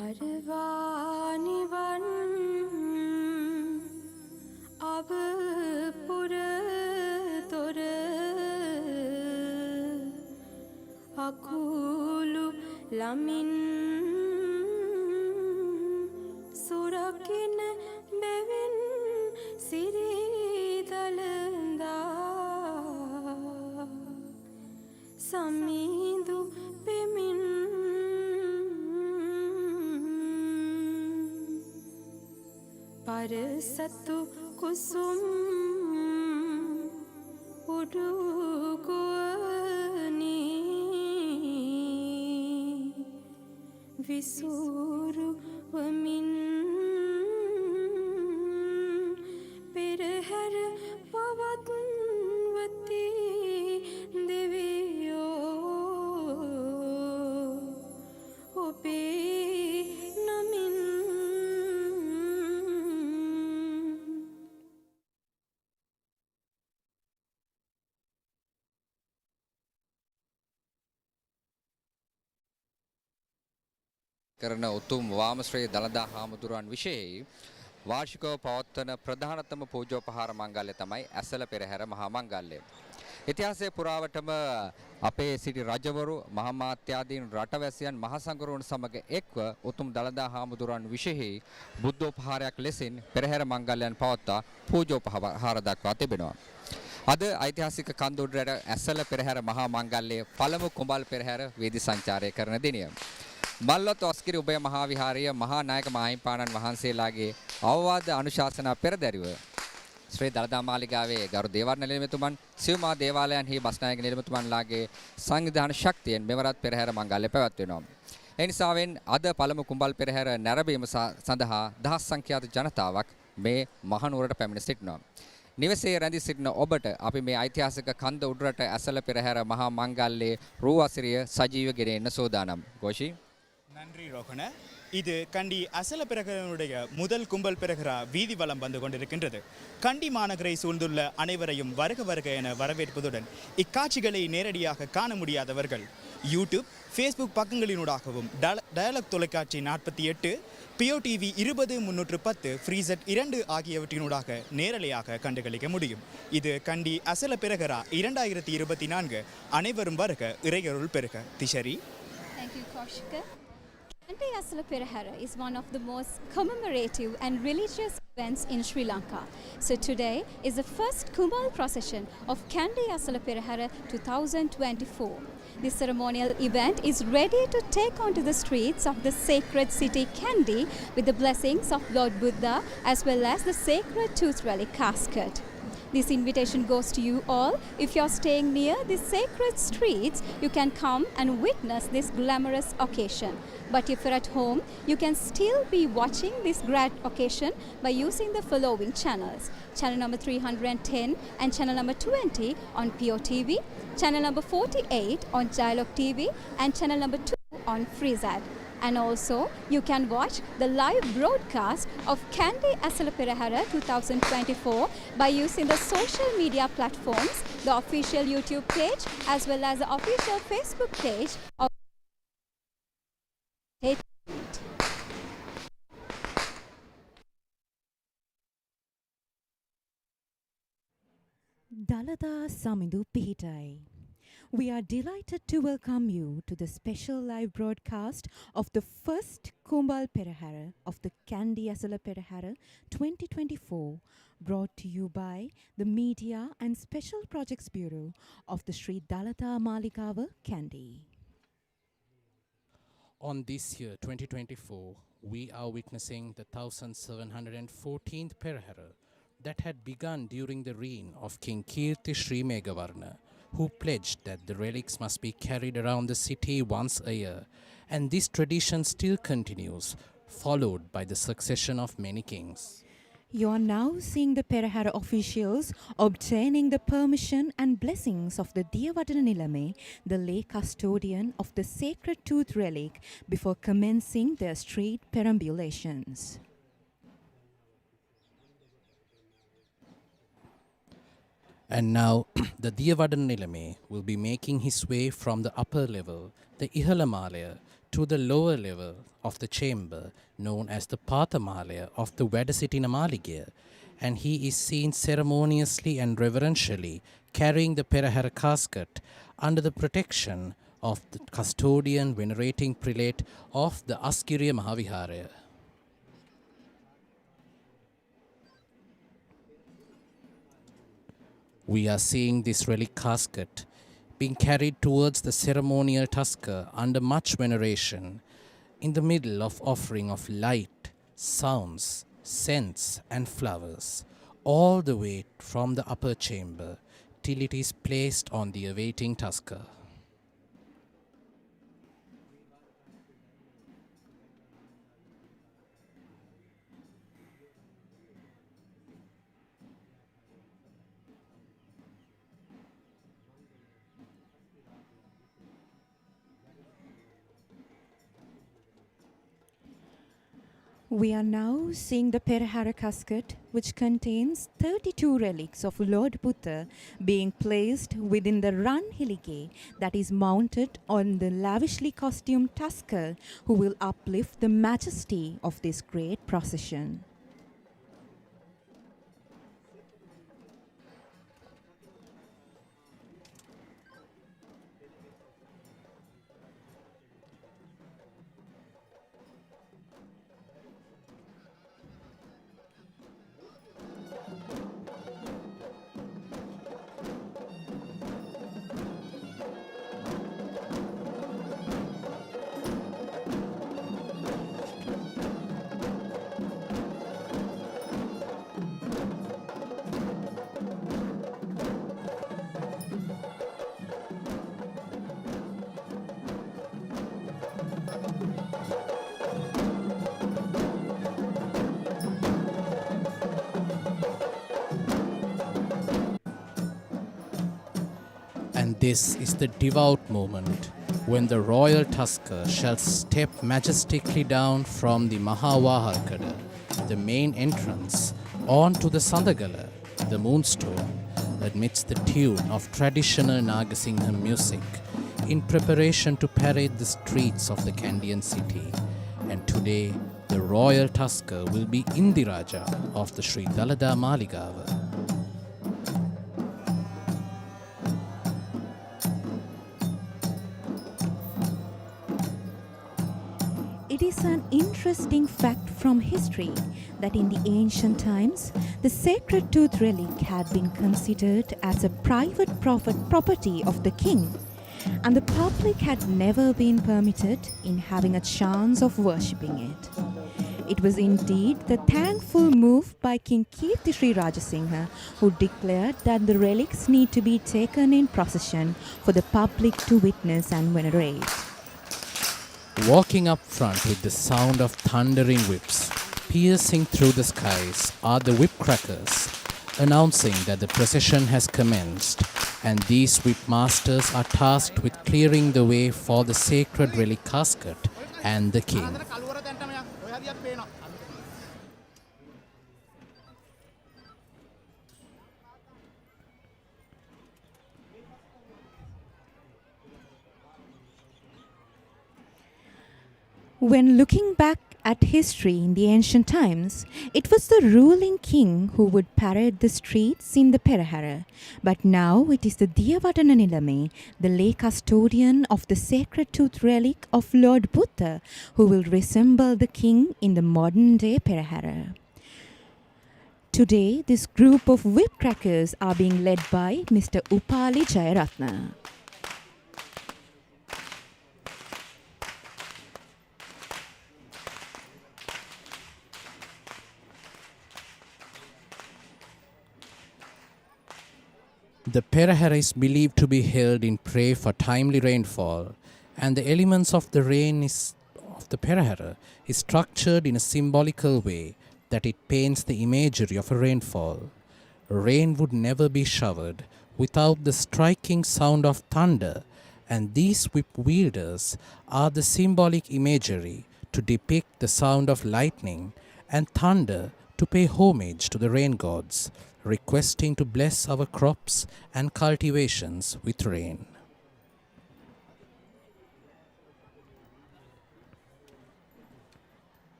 අරවානිවන් අබ පුර තොර අකුළු ලමින් සුරකින බැවින් සිරිදලඳා සමීදු පෙමින් පරසතු කුසුම් උඩුගුවනි විසුරුවමින් පෙරහැර පවත්වති දෙවියෝ ඔබේ නමින් කරන උතුම් වාමශ්‍රී දළදා හාමුදුරුවන් විශේෂයි වාර්ෂිකව පවත්වන ප්‍රධානතම පූජෝපහාර මංගල්‍ය තමයි ඇසළ පෙරහැර මහා මංගල්‍යය. ඉතිහාසයේ පුරාවටම අපේ සිටි රජවරු මහාමාත්‍යාදීන් රටවැසියන් මහසඟරුවන් සමග එක්ව උතුම් දළදා හාමුදුරුවන් විශේෂයි බුද්ධෝපහාරයක් ලෙසින් පෙරහැර මංගල්‍යයන් පවත්වා පූජෝපහාර දක්වා තිබෙනවා. අද ඓතිහාසික කන්දුඩරට ඇසළ පෙරහැර මහා මංගල්‍යයේ පළමු කුඹල් පෙරහැර වීදි සංචාරය කරන දිනය. මල්ලොත් ඔස්කිරි උභය මහා විහාරයේ මහා නායක මාහිම්පාණන් වහන්සේලාගේ අවවාද අනුශාසනා පෙරදැරිව ශ්‍රී දළදා මාලිගාවේ ගරු දේවර්ණ නිලමේතුමන් සිව්මා දේවාලයන්හි බස්නායක නිලමේතුමන්ලාගේ සංවිධාන ශක්තියෙන් මෙවරත් පෙරහැර මංගල්‍ය පැවැත්වෙනවා. ඒ නිසාවෙන් අද පළමු කුඹල් පෙරහැර නැරඹීම සඳහා දහස් සංඛ්‍යාත ජනතාවක් මේ මහනුවරට පැමිණ සිටිනවා. නිවසේ රැඳී සිටින ඔබට අපි මේ ඓතිහාසික කන්ද උඩරට ඇසළ පෙරහැර මහා මංගල්‍යයේ රූවාසිරිය සජීව ගෙන එන්න සූදානම්. ගෝෂි நன்றி ரோகன. இது கண்டி அசல பிரகரனுடைய முதல் கும்பல் பிரகரா வீதி வலம் வந்து கொண்டிருக்கின்றது. கண்டி மாநகரை சூழ்ந்துள்ள அனைவரையும் வருக வருக என வரவேற்பதுடன் இக்காட்சிகளை நேரடியாக காண முடியாதவர்கள் யூடியூப் ஃபேஸ்புக் பக்கங்களினூடாகவும் டயலாக் தொலைக்காட்சி 48 பிஓடிவி 20310 ஃப்ரீசட் 2 ஆகியவற்றினூடாக நேரலையாக கண்டுகளிக்க முடியும். இது கண்டி அசல பிரகரா 2024 அனைவரும் வருக இறையருள் பெருக. திஷரி. Thank you, Kaushika. Kandy Esala Perahera is one of the most commemorative and religious events in Sri Lanka. So today is the first Kumbal procession of Kandy Esala Perahera 2024. This ceremonial event is ready to take onto the streets of the sacred city Kandy with the blessings of Lord Buddha as well as the sacred tooth relic casket. This invitation goes to you all. If you're staying near the sacred streets, you can come and witness this glamorous occasion. But if you're at home, you can still be watching this grand occasion by using the following channels. Channel number 310 and channel number 20 on POTV, channel number 48 on Dialog TV and channel number 2 on FreeZad. And also, you can watch the live broadcast of Kandy Esala Perahera 2024 by using the social media platforms, the official YouTube page, as well as the official Facebook page of Dalada Samindu Pihitai. We are delighted to welcome you to the special live broadcast of the first Kumbal Perahera of the Kandy Esala Perahera 2024, brought to you by the Media and Special Projects Bureau of the Sri Dalada Maligawa, Kandy. On this year, 2024, we are witnessing the 1714th Perahera that had begun during the reign of King Kirti Sri Megavarna, who pledged that the relics must be carried around the city once a year, and this tradition still continues, followed by the succession of many kings. You are now seeing the Perahera officials obtaining the permission and blessings of the Diyavadana Nilame, the lay custodian of the sacred tooth relic, before commencing their street perambulations. And now the Diyavadanilame will be making his way from the upper level, the Ihalamalaya, to the lower level of the chamber known as the Pathamalaya of the Vedasitina Maligawa, and he is seen ceremoniously and reverentially carrying the Perahera casket under the protection of the custodian venerating prelate of the Askiriya Mahavihara. We are seeing this relic casket being carried towards the ceremonial tusker under much veneration in the middle of offering of light, sounds, scents and flowers, all the way from the upper chamber till it is placed on the awaiting tusker. We are now seeing the Perahera casket, which contains 32 relics of Lord Buddha being placed within the Run Hilige that is mounted on the lavishly costumed tusker who will uplift the majesty of this great procession. And this is the devout moment when the royal tusker shall step majestically down from the Mahavaharkada, the main entrance, onto the Sandagala, the moonstone, amidst the tune of traditional Nagasingha music, in preparation to parade the streets of the Kandian city. And today, the royal tusker will be Indiraja of the Sri Dalada Maligawa. It is an interesting fact from history that in the ancient times, the sacred tooth relic had been considered as a private property of the king, and the public had never been permitted in having a chance of worshipping it. It was indeed the thankful move by King Kirti Sri Rajasingha who declared that the relics need to be taken in procession for the public to witness and venerate. Walking up front with the sound of thundering whips piercing through the skies are the whip crackers, announcing that the procession has commenced, and these whip masters are tasked with clearing the way for the sacred relic casket and the king. When looking back at history in the ancient times, it was the ruling king who would parade the streets in the Perahera. But now it is the Diyavadana Nilame, the lay custodian of the sacred tooth relic of Lord Buddha, who will resemble the king in the modern day Perahera. Today, this group of whip crackers are being led by Mr. Upali Jayaratna. The Perahera is believed to be held in prayer for timely rainfall, and the elements of the of the Perahera is structured in a symbolical way that it paints the imagery of a rainfall. Rain would never be showered without the striking sound of thunder, and these whip wielders are the symbolic imagery to depict the sound of lightning and thunder to pay homage to the rain gods, requesting to bless our crops and cultivations with rain.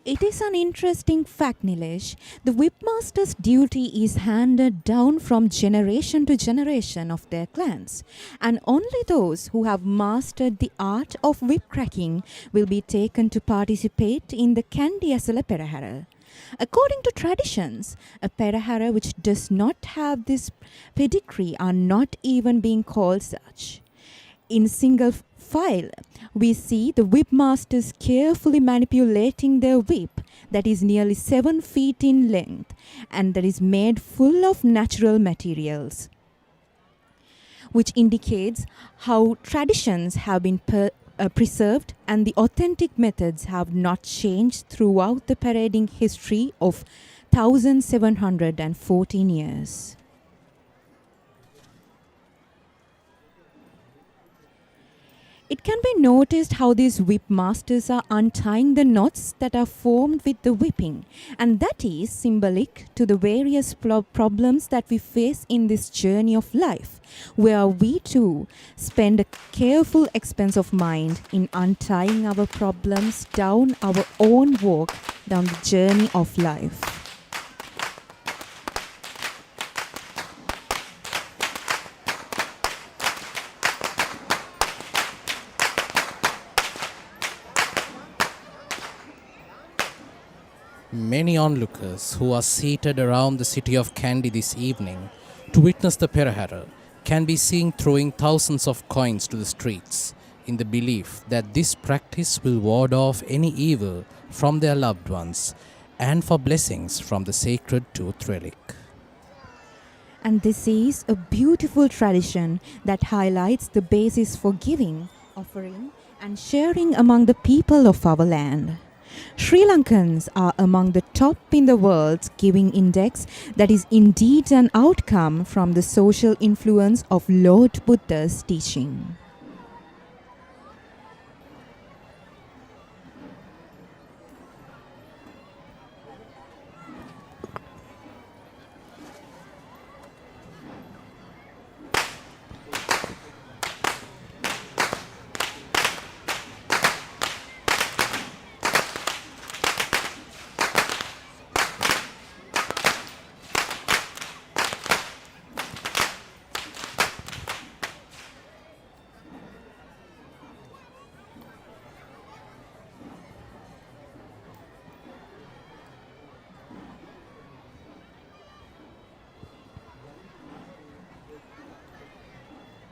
It is an interesting fact, Nilesh. The whipmaster's duty is handed down from generation to generation of their clans, and only those who have mastered the art of whip cracking will be taken to participate in the Kandy Esala Perahera. According to traditions, a Perahera which does not have this pedigree are not even being called such. In single file, we see the whipmasters carefully manipulating their whip that is nearly 7 feet in length and that is made full of natural materials, which indicates how traditions have been preserved and the authentic methods have not changed throughout the parading history of 1714 years. It can be noticed how these whip masters are untying the knots that are formed with the whipping, and that is symbolic to the various problems that we face in this journey of life, where we too spend a careful expense of mind in untying our problems down our own walk down the journey of life. Many onlookers who are seated around the city of Kandy this evening to witness the Perahera can be seen throwing thousands of coins to the streets in the belief that this practice will ward off any evil from their loved ones and for blessings from the sacred tooth relic. And this is a beautiful tradition that highlights the basis for giving, offering, and sharing among the people of our land. Sri Lankans are among the top in the world's giving index that is indeed an outcome from the social influence of Lord Buddha's teaching.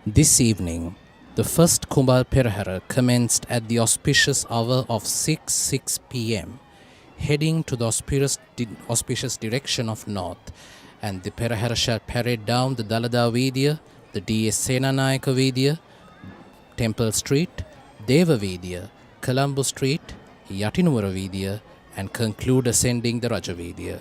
This evening, the first Kumbal Perahera commenced at the auspicious hour of 6 p.m., heading to the auspicious direction of north, and the Perahera shall parade down the Dalada Vidya, the D.S. Senanayaka Vidya, Temple Street, Deva Vidya, Colombo Street, Yatinuvara Vidya, and conclude ascending the Raja Vidya.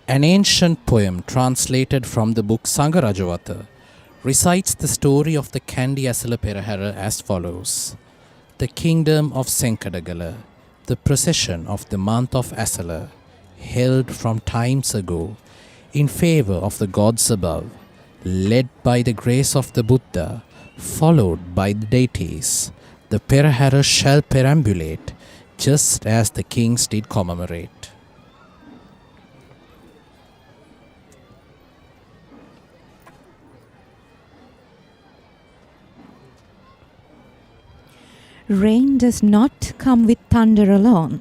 An ancient poem translated from the book Sangarajavata recites the story of the Kandy Esala Perahera as follows. The kingdom of Senkadagala, the procession of the month of Esala, held from times ago in favor of the gods above, led by the grace of the Buddha, followed by the deities, the Perahera shall perambulate just as the kings did commemorate. Rain does not come with thunder alone.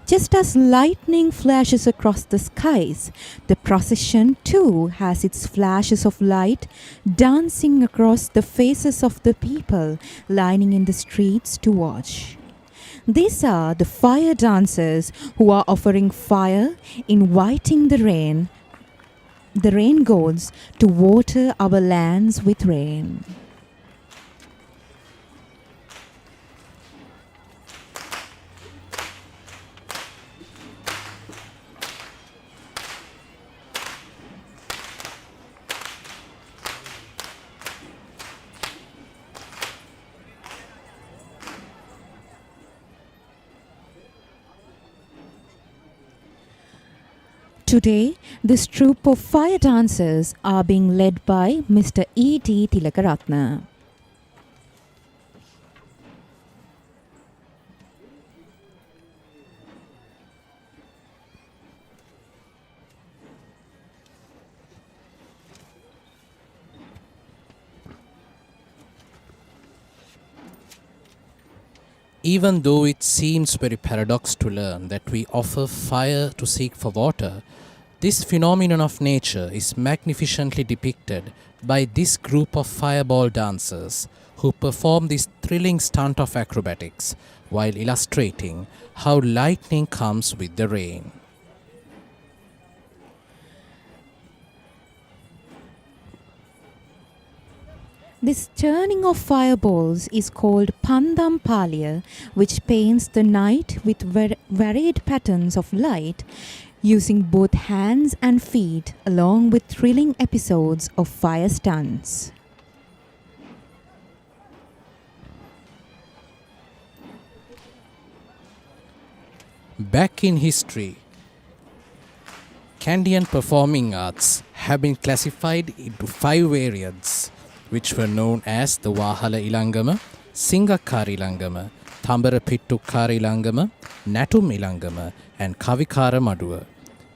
Just as lightning flashes across the skies, the procession too has its flashes of light dancing across the faces of the people lining in the streets to watch. These are the fire dancers who are offering fire, inviting the rain gods, to water our lands with rain. Today, this troupe of fire dancers are being led by Mr. E.D. Tilakaratna. Even though it seems very paradox to learn that we offer fire to seek for water, this phenomenon of nature is magnificently depicted by this group of fireball dancers who perform this thrilling stunt of acrobatics while illustrating how lightning comes with the rain. This turning of fireballs is called Pandam Palya, which paints the night with varied patterns of light, using both hands and feet, along with thrilling episodes of fire stunts. Back in history, Kandian performing arts have been classified into 5 variants, which were known as the Wahala Ilangama, Singakari Ilangama, Thambara Pittukkari Ilangama, Natum Ilangama, and Kavikara Maduwa.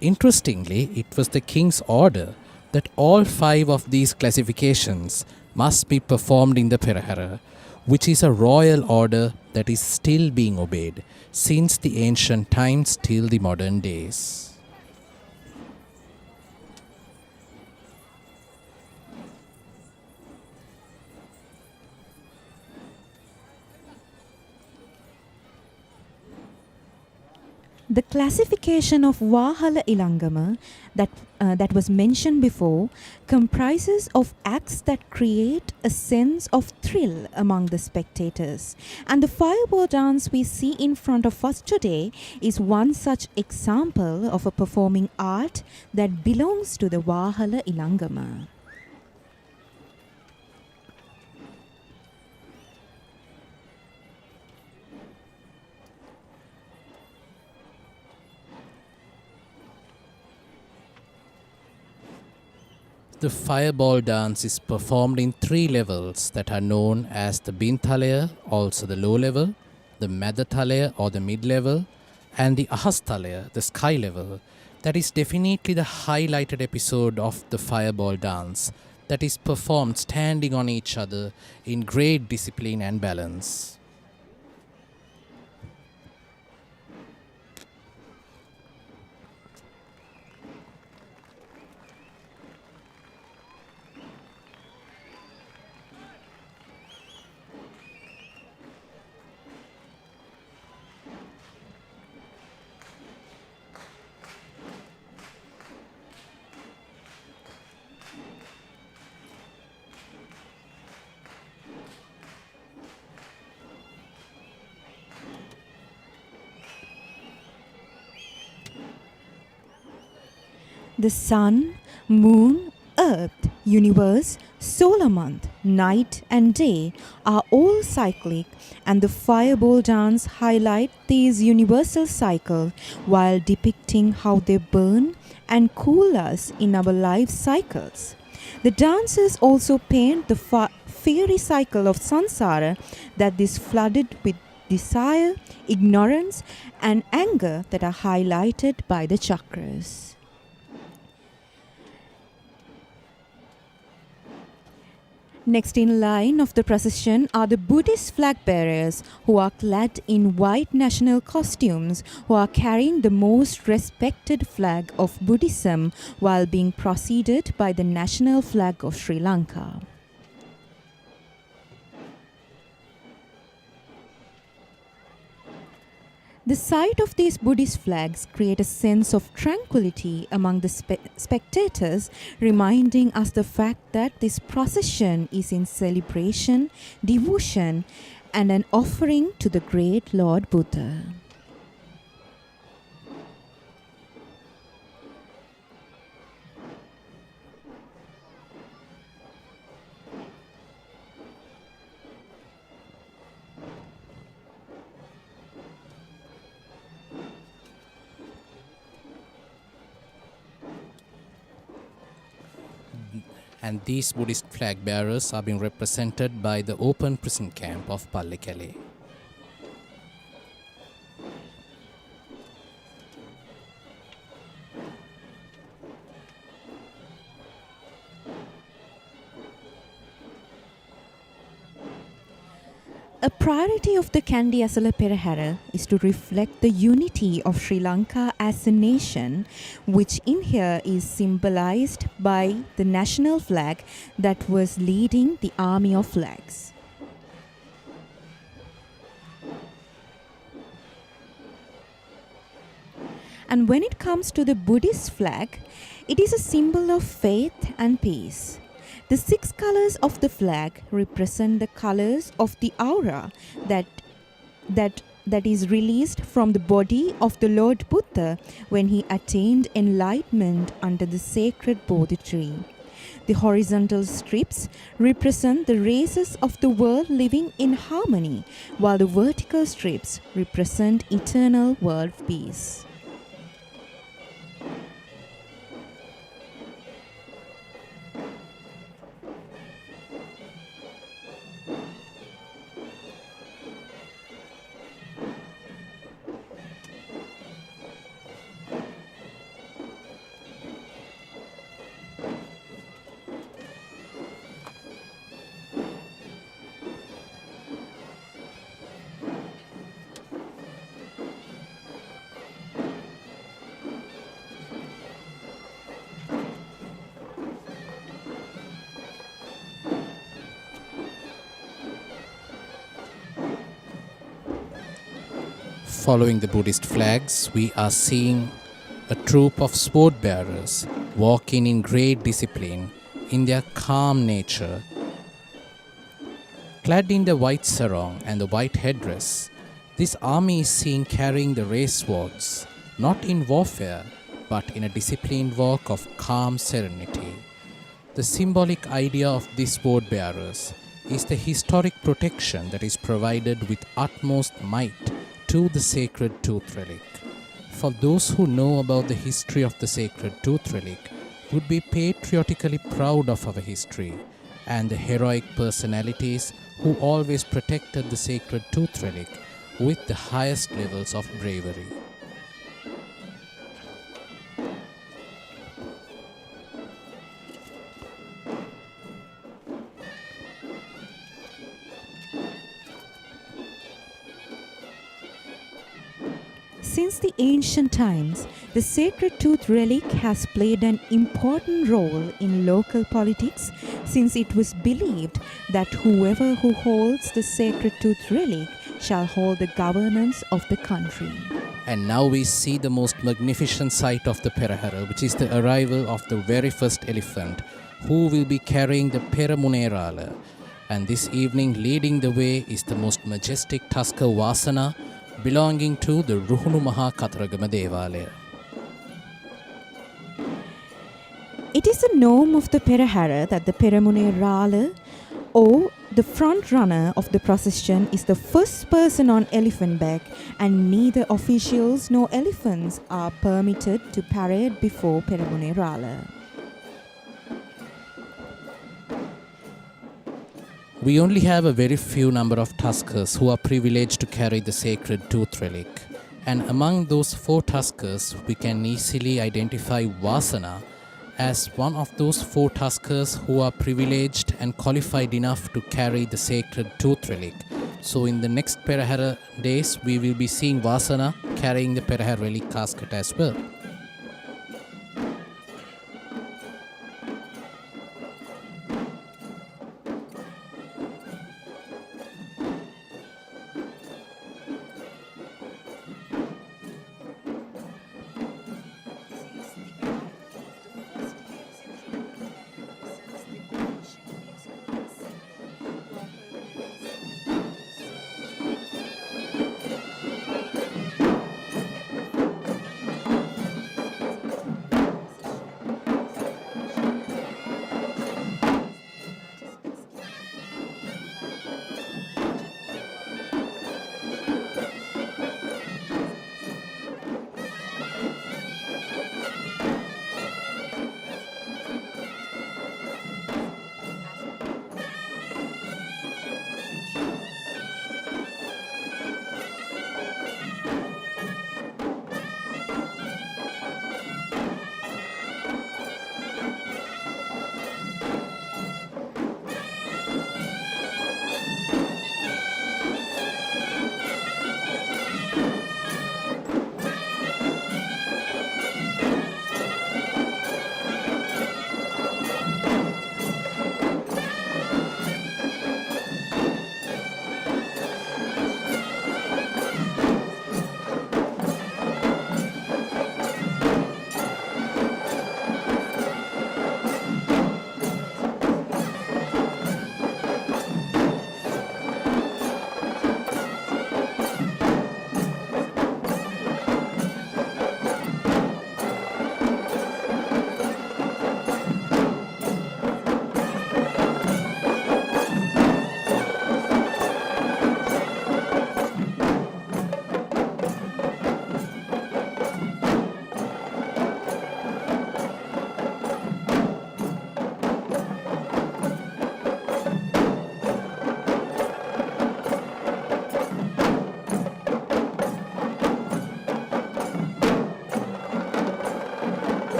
Interestingly, it was the king's order that all 5 of these classifications must be performed in the Perahera, which is a royal order that is still being obeyed since the ancient times till the modern days. The classification of Wahala Ilangama that was mentioned before comprises of acts that create a sense of thrill among the spectators. And the fireball dance we see in front of us today is one such example of a performing art that belongs to the Wahala Ilangama. The fireball dance is performed in 3 levels that are known as the Binthalaya, also the low level, the Madathalaya or the mid level, and the Ahasthalaya, the sky level. That is definitely the highlighted episode of the fireball dance that is performed standing on each other in great discipline and balance. The sun, moon, earth, universe, solar month, night and day are all cyclic, and the fireball dance highlight these universal cycles while depicting how they burn and cool us in our life cycles. The dancers also paint the fiery cycle of samsara that is flooded with desire, ignorance and anger that are highlighted by the chakras. Next in line of the procession are the Buddhist flag bearers who are clad in white national costumes, who are carrying the most respected flag of Buddhism while being preceded by the national flag of Sri Lanka. The sight of these Buddhist flags create a sense of tranquility among the spectators, reminding us the fact that this procession is in celebration, devotion, and an offering to the great Lord Buddha. And these Buddhist flag bearers are being represented by the open prison camp of Pallikele. A priority of the Kandy Esala Perahera is to reflect the unity of Sri Lanka as a nation, which in here is symbolized by the national flag that was leading the army of flags. And when it comes to the Buddhist flag, it is a symbol of faith and peace. The 6 colors of the flag represent the colors of the aura that is released from the body of the Lord Buddha when he attained enlightenment under the sacred Bodhi tree. The horizontal strips represent the races of the world living in harmony, while the vertical strips represent eternal world peace. Following the Buddhist flags, we are seeing a troop of sword bearers walking in great discipline in their calm nature. Clad in the white sarong and the white headdress, this army is seen carrying the race swords, not in warfare, but in a disciplined walk of calm serenity. The symbolic idea of these sword bearers is the historic protection that is provided with utmost might to the sacred tooth relic. For those who know about the history of the sacred tooth relic would be patriotically proud of our history and the heroic personalities who always protected the sacred tooth relic with the highest levels of bravery. Since the ancient times, the sacred tooth relic has played an important role in local politics, since it was believed that whoever who holds the sacred tooth relic shall hold the governance of the country. And now we see the most magnificent sight of the Perahera, which is the arrival of the very first elephant, who will be carrying the Peramuna. And this evening, leading the way is the most majestic tusker Vasana, belonging to the Ruhunu Maha Kataragama Devale. It is a norm of the Perahera that the Peramuna, or the front runner of the procession, is the first person on elephant back, and neither officials nor elephants are permitted to parade before Peramuna. We only have a very few number of tuskers who are privileged to carry the sacred tooth relic. And among those 4 tuskers, we can easily identify Vasana as one of those four tuskers who are privileged and qualified enough to carry the sacred tooth relic. So in the next Perahera days, we will be seeing Vasana carrying the Perahera relic casket as well.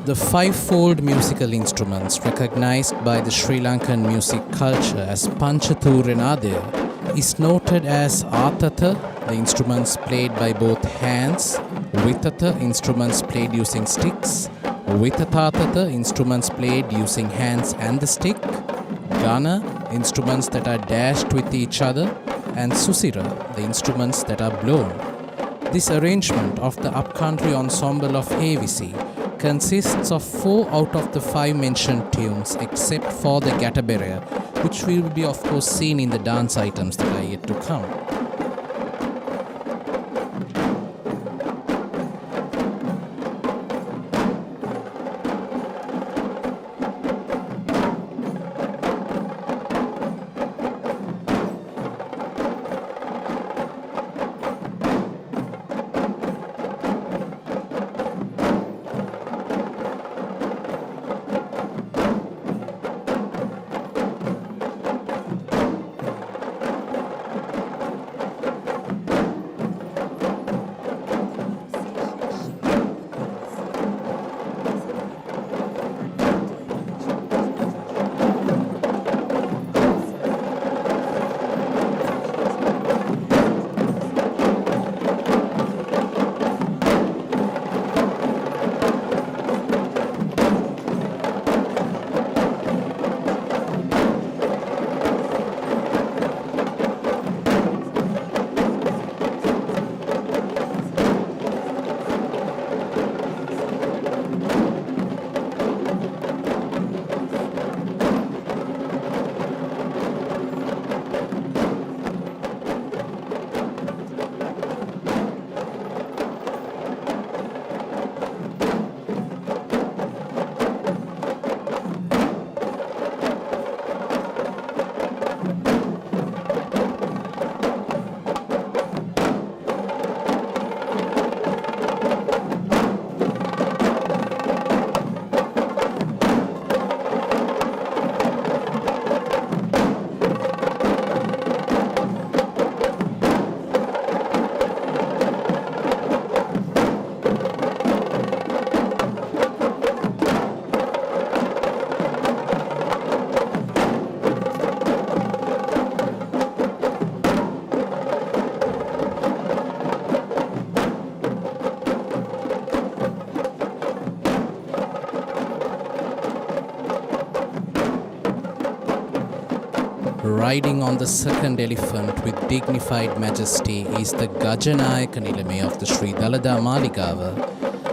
The five-fold musical instruments recognized by the Sri Lankan music culture as Panchathooranadaya is noted as Athatha, the instruments played by both hands, Vithatha, instruments played using sticks, Vithathathatha, instruments played using hands and the stick, Gana, instruments that are dashed with each other, and Susira, the instruments that are blown. This arrangement of the upcountry ensemble of Hevisi consists of 4 out of the 5 mentioned tunes except for the Gataberea, which will be of course seen in the dance items that are yet to come. Riding on the second elephant with dignified majesty is the Gajanayaka Nilame of the Sri Dalada Maligawa.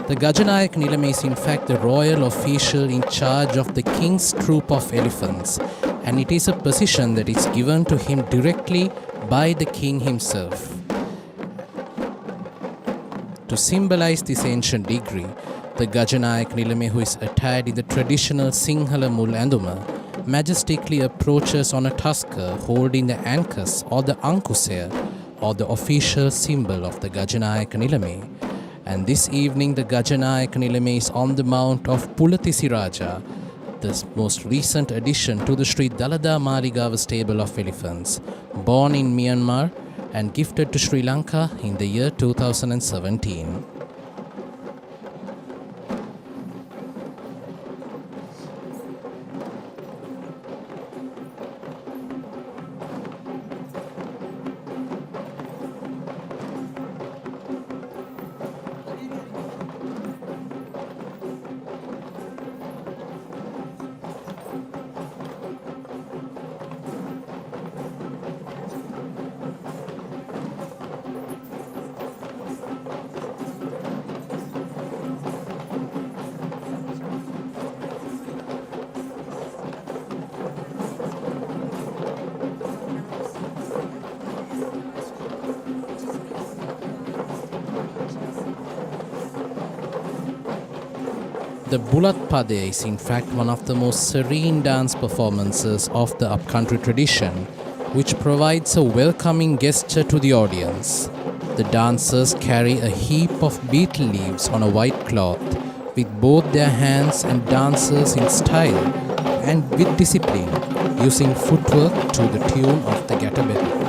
The Gajanayaka Nilame is in fact the royal official in charge of the king's troop of elephants, and it is a position that is given to him directly by the king himself. To symbolize this ancient degree, the Gajanayaka Nilame, who is attired in the traditional Sinhala Mul Anduma, majestically approaches on a tusker holding the ankus or the ankusaya, or the official symbol of the Gajanayaka Nilame. And this evening the Gajanayaka Nilame is on the mount of Pulatisi Raja, the most recent addition to the Sri Dalada Maligawa stable of elephants, born in Myanmar and gifted to Sri Lanka in the year 2017. The Bulat Pade is in fact one of the most serene dance performances of the upcountry tradition, which provides a welcoming gesture to the audience. The dancers carry a heap of betel leaves on a white cloth with both their hands and dancers in style and with discipline, using footwork to the tune of the Gatabedi.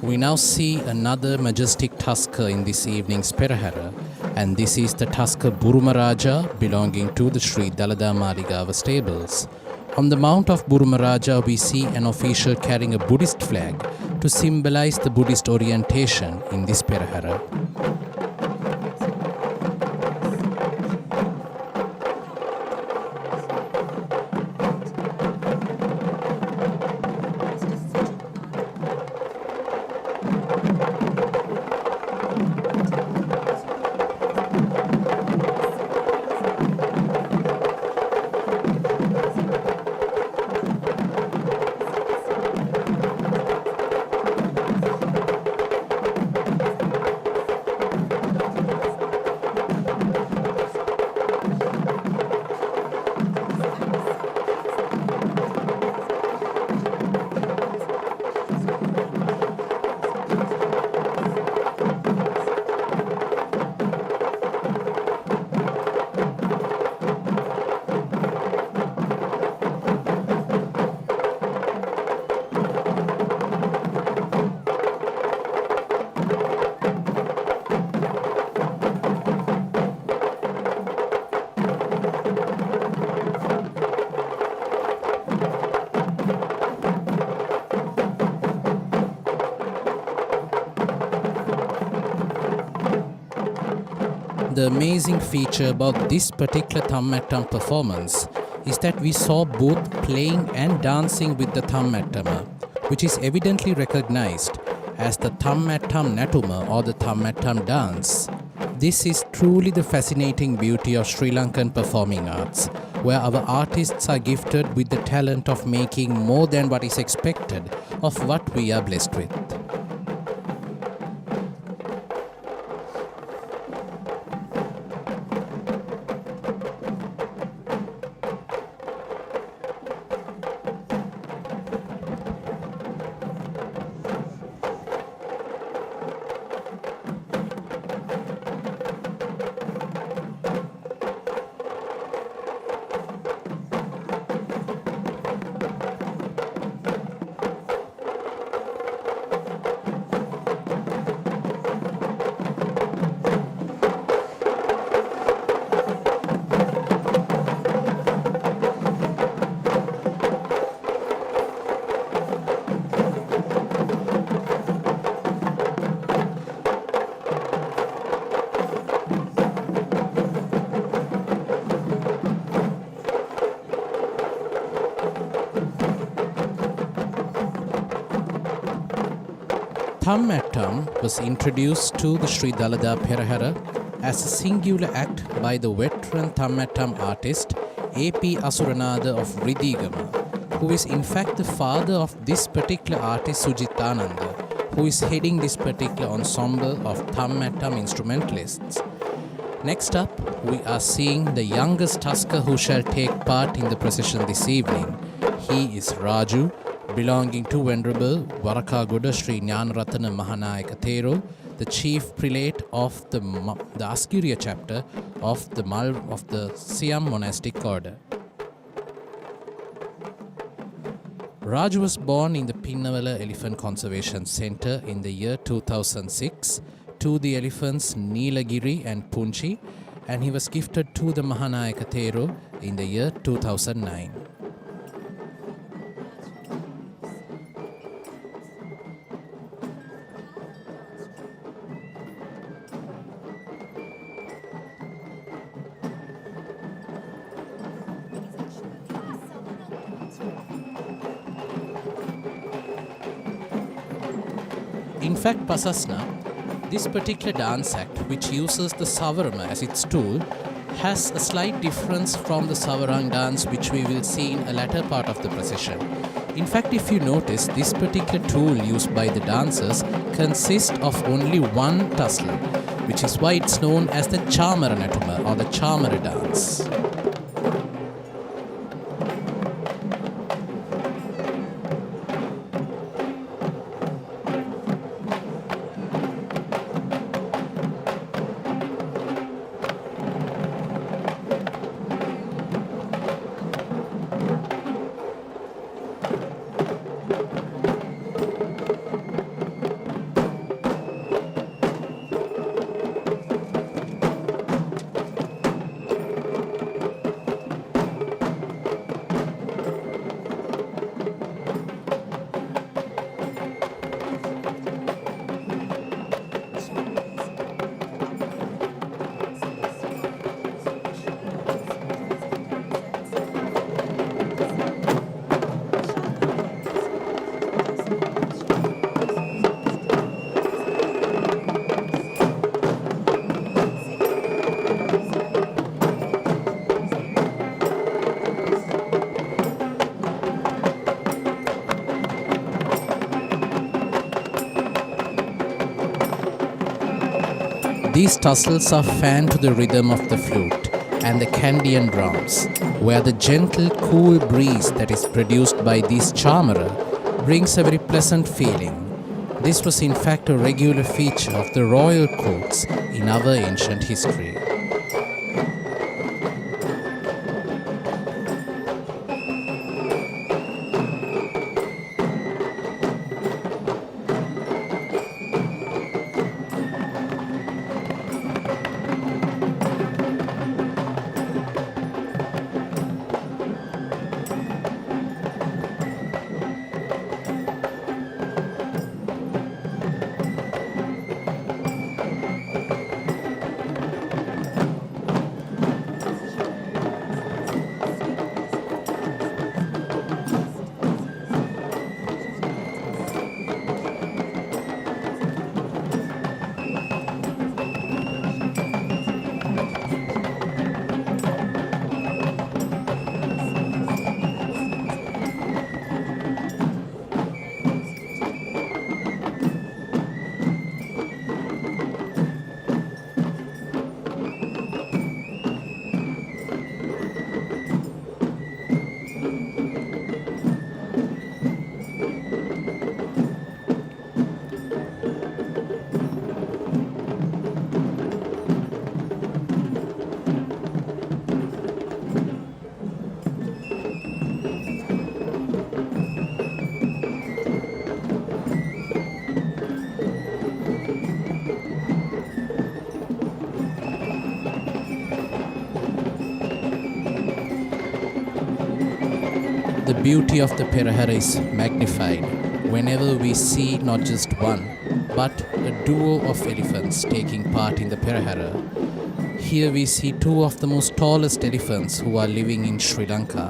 We now see another majestic tusker in this evening's Perahera, and this is the tusker Burumaraja belonging to the Sri Dalada Maligawa stables. On the mount of Burumaraja, we see an official carrying a Buddhist flag to symbolize the Buddhist orientation in this Perahera. the amazing feature about this particular Thammattam performance is that we saw both playing and dancing with the Thammattama, which is evidently recognized as the Thammattam Natuma or the Thammattam dance. This is truly the fascinating beauty of Sri Lankan performing arts, where our artists are gifted with the talent of making more than what is expected of what we are blessed with. Thammattam was introduced to the Sri Dalada Perahera as a singular act by the veteran Thammattam artist A.P. Asuranada of Ridigama, who is in fact the father of this particular artist Sujitananda, who is heading this particular ensemble of Thammattam instrumentalists. Next up, we are seeing the youngest tusker who shall take part in the procession this evening. He is Raju, belonging to Venerable Warakagoda Sri Jnanaratana Mahanayaka Thero, the chief prelate of the Askiriya chapter of the Siam monastic order. Raj was born in the Pinnavala Elephant Conservation Center in the year 2006 to the elephants Neelagiri and Punchi, and he was gifted to the Mahanayaka Thero in the year 2009. In fact, Pasasna, this particular dance act, which uses the savarama as its tool, has a slight difference from the savarang dance which we will see in a latter part of the procession. In fact, if you notice, this particular tool used by the dancers consists of only one tussle, which is why it's known as the Chamara Natuma or the Chamara dance. These tussles are fanned to the rhythm of the flute and the Kandian drums, where the gentle, cool breeze that is produced by these chamara brings a very pleasant feeling. This was in fact a regular feature of the royal courts in our ancient history. beauty of the Perahera is magnified whenever we see not just one, but a duo of elephants taking part in the Perahera. Here we see two of the most tallest elephants who are living in Sri Lanka.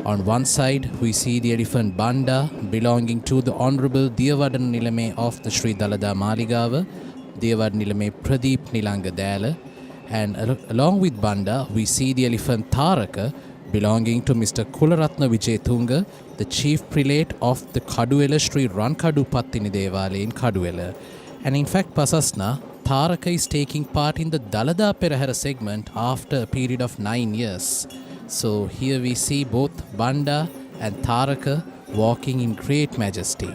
On one side, we see the elephant Banda belonging to the Honorable Devadan Nilame of the Sri Dalada Maligawa, Devad Nilame Pradeep Nilanga Dala, and along with Banda, we see the elephant Taraka belonging to Mr. Kularatna Vijayatunga, the chief prelate of the Kaduwela Sri Rankadu Pattini Devale in Kaduwela. And in fact, Pasasna, Taraka is taking part in the Dalada Perahera segment after a period of 9 years. So here we see both Banda and Taraka walking in great majesty.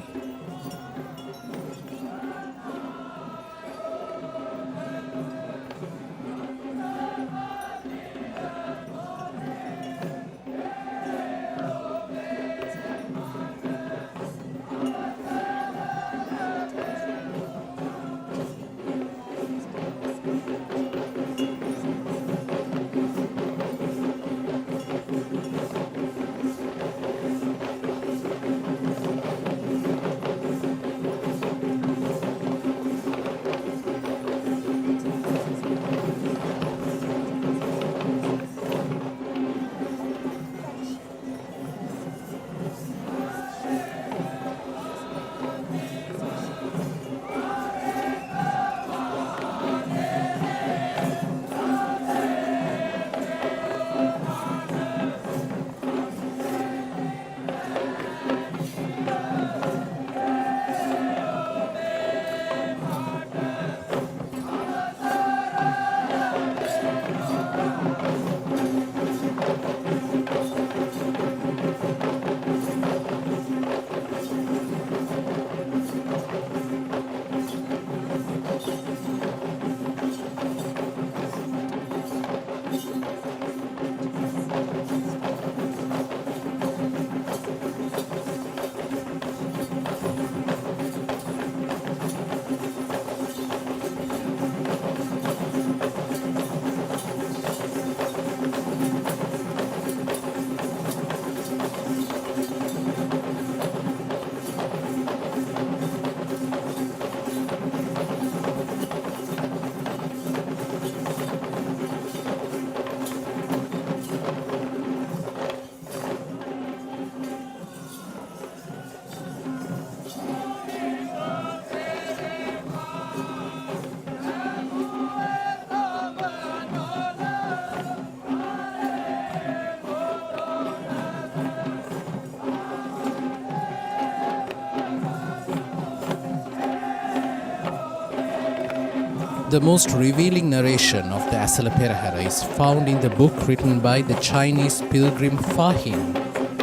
The most revealing narration of the Esala Perahera is found in the book written by the Chinese pilgrim Fa Hing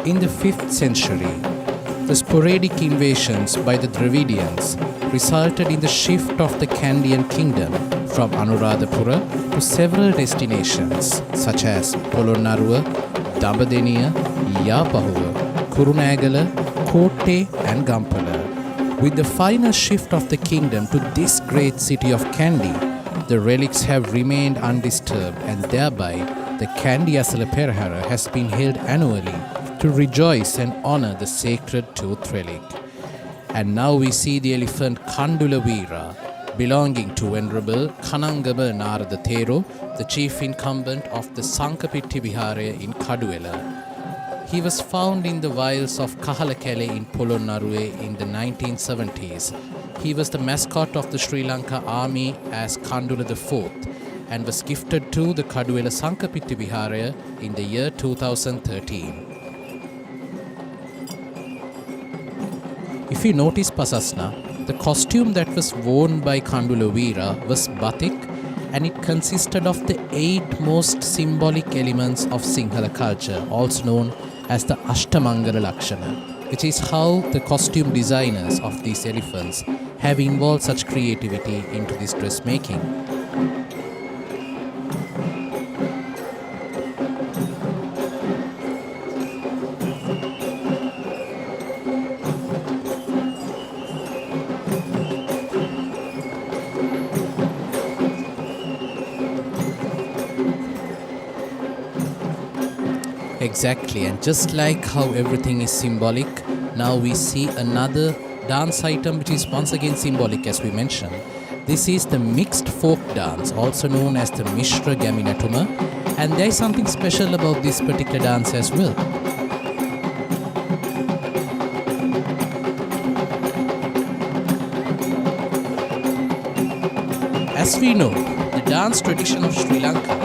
in the 5th century. The sporadic invasions by the Dravidians resulted in the shift of the Kandian kingdom from Anuradhapura to several destinations such as Polonnaruwa, Dambadeniya, Yapahuwa, Kurunagala, Kotte and Gampala. With the final shift of the kingdom to this great city of Kandy, the relics have remained undisturbed and thereby the Kandy Esala Perahera has been held annually to rejoice and honor the sacred tooth relic. And now we see the elephant Kandula Veera belonging to Venerable Kanangama Narada Thero, the chief incumbent of the Sankapitti Vihara in Kaduwela. He was found in the wilds of Kahalakale in Polonnaruwa in the 1970s. He was the mascot of the Sri Lanka army as Kandula IV and was gifted to the Kaduwela Sankapitti Vihara in the year 2013. If you notice Pasasna, the costume that was worn by Kandula Veera was batik, and it consisted of the 8 most symbolic elements of Sinhala culture, also known as the Ashtamangala Lakshana, which is how the costume designers of these elephants have involved such creativity into this dressmaking. Exactly, and just like how everything is symbolic, now we see another dance item which is once again symbolic, as we mentioned. This is the mixed folk dance, also known as the Mishra Gaminatuma, and there is something special about this particular dance as well. As we know, the dance tradition of Sri Lanka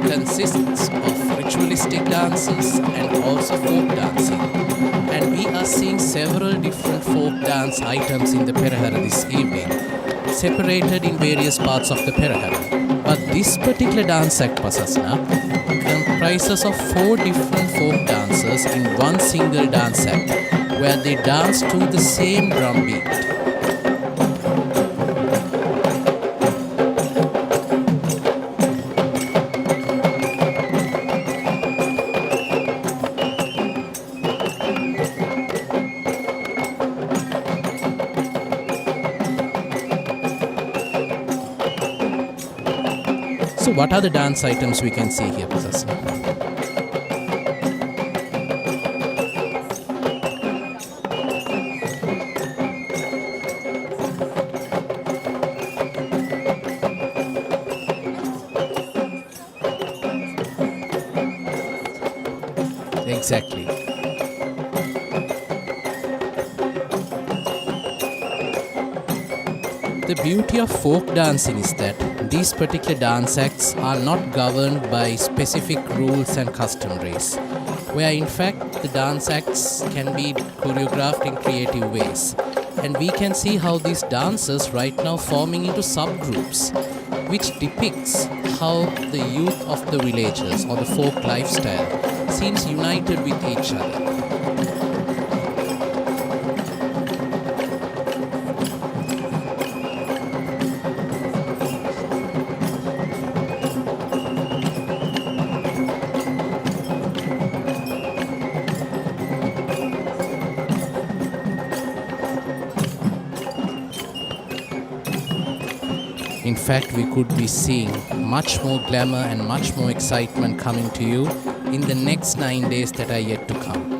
consists of ritualistic dances and also folk dancing. And we are seeing several different folk dance items in the Perahera this evening, separated in various parts of the Perahera. But this particular dance act, Pasasna, comprises of 4 different folk dancers in one single dance act, where they dance to the same drum beat. So what are the dance items we can see here, Professor? Exactly. The beauty of folk dancing is that these particular dance acts are not governed by specific rules and customries, where in fact the dance acts can be choreographed in creative ways. And we can see how these dancers right now forming into subgroups, which depicts how the youth of the villages or the folk lifestyle seems united with each other. In fact, we could be seeing much more glamour and much more excitement coming to you in the next 9 days that are yet to come.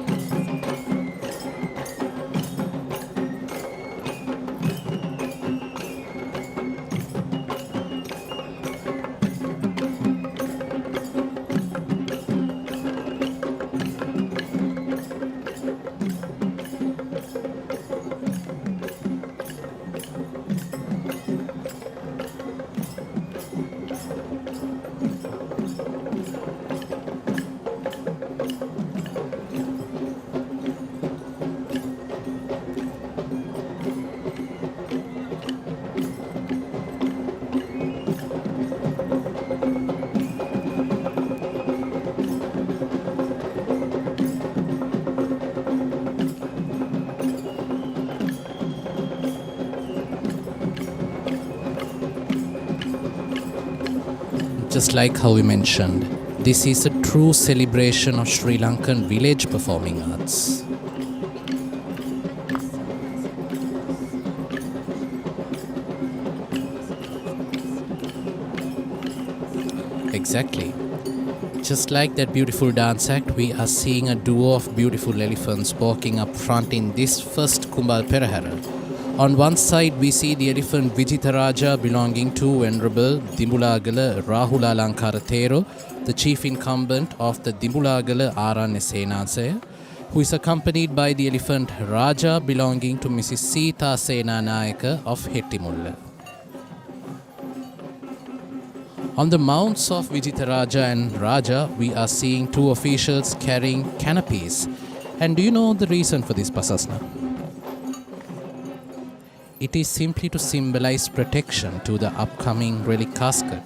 Just like how we mentioned, this is a true celebration of Sri Lankan village performing arts. Exactly. Just like that beautiful dance act, we are seeing a duo of beautiful elephants walking up front in this first Kumbal Perahera. On one side, we see the elephant Vijitaraja belonging to Venerable Dimbulagala Rahula Lankara Thero, the chief incumbent of the Dimbulagala Aranya Senasaya, who is accompanied by the elephant Raja belonging to Mrs. Sita Sena Nayaka of Hettimulla. On the mounts of Vijitaraja and Raja, we are seeing 2 officials carrying canopies. And do you know the reason for this, Pasasna? It is simply to symbolize protection to the upcoming Relic casket.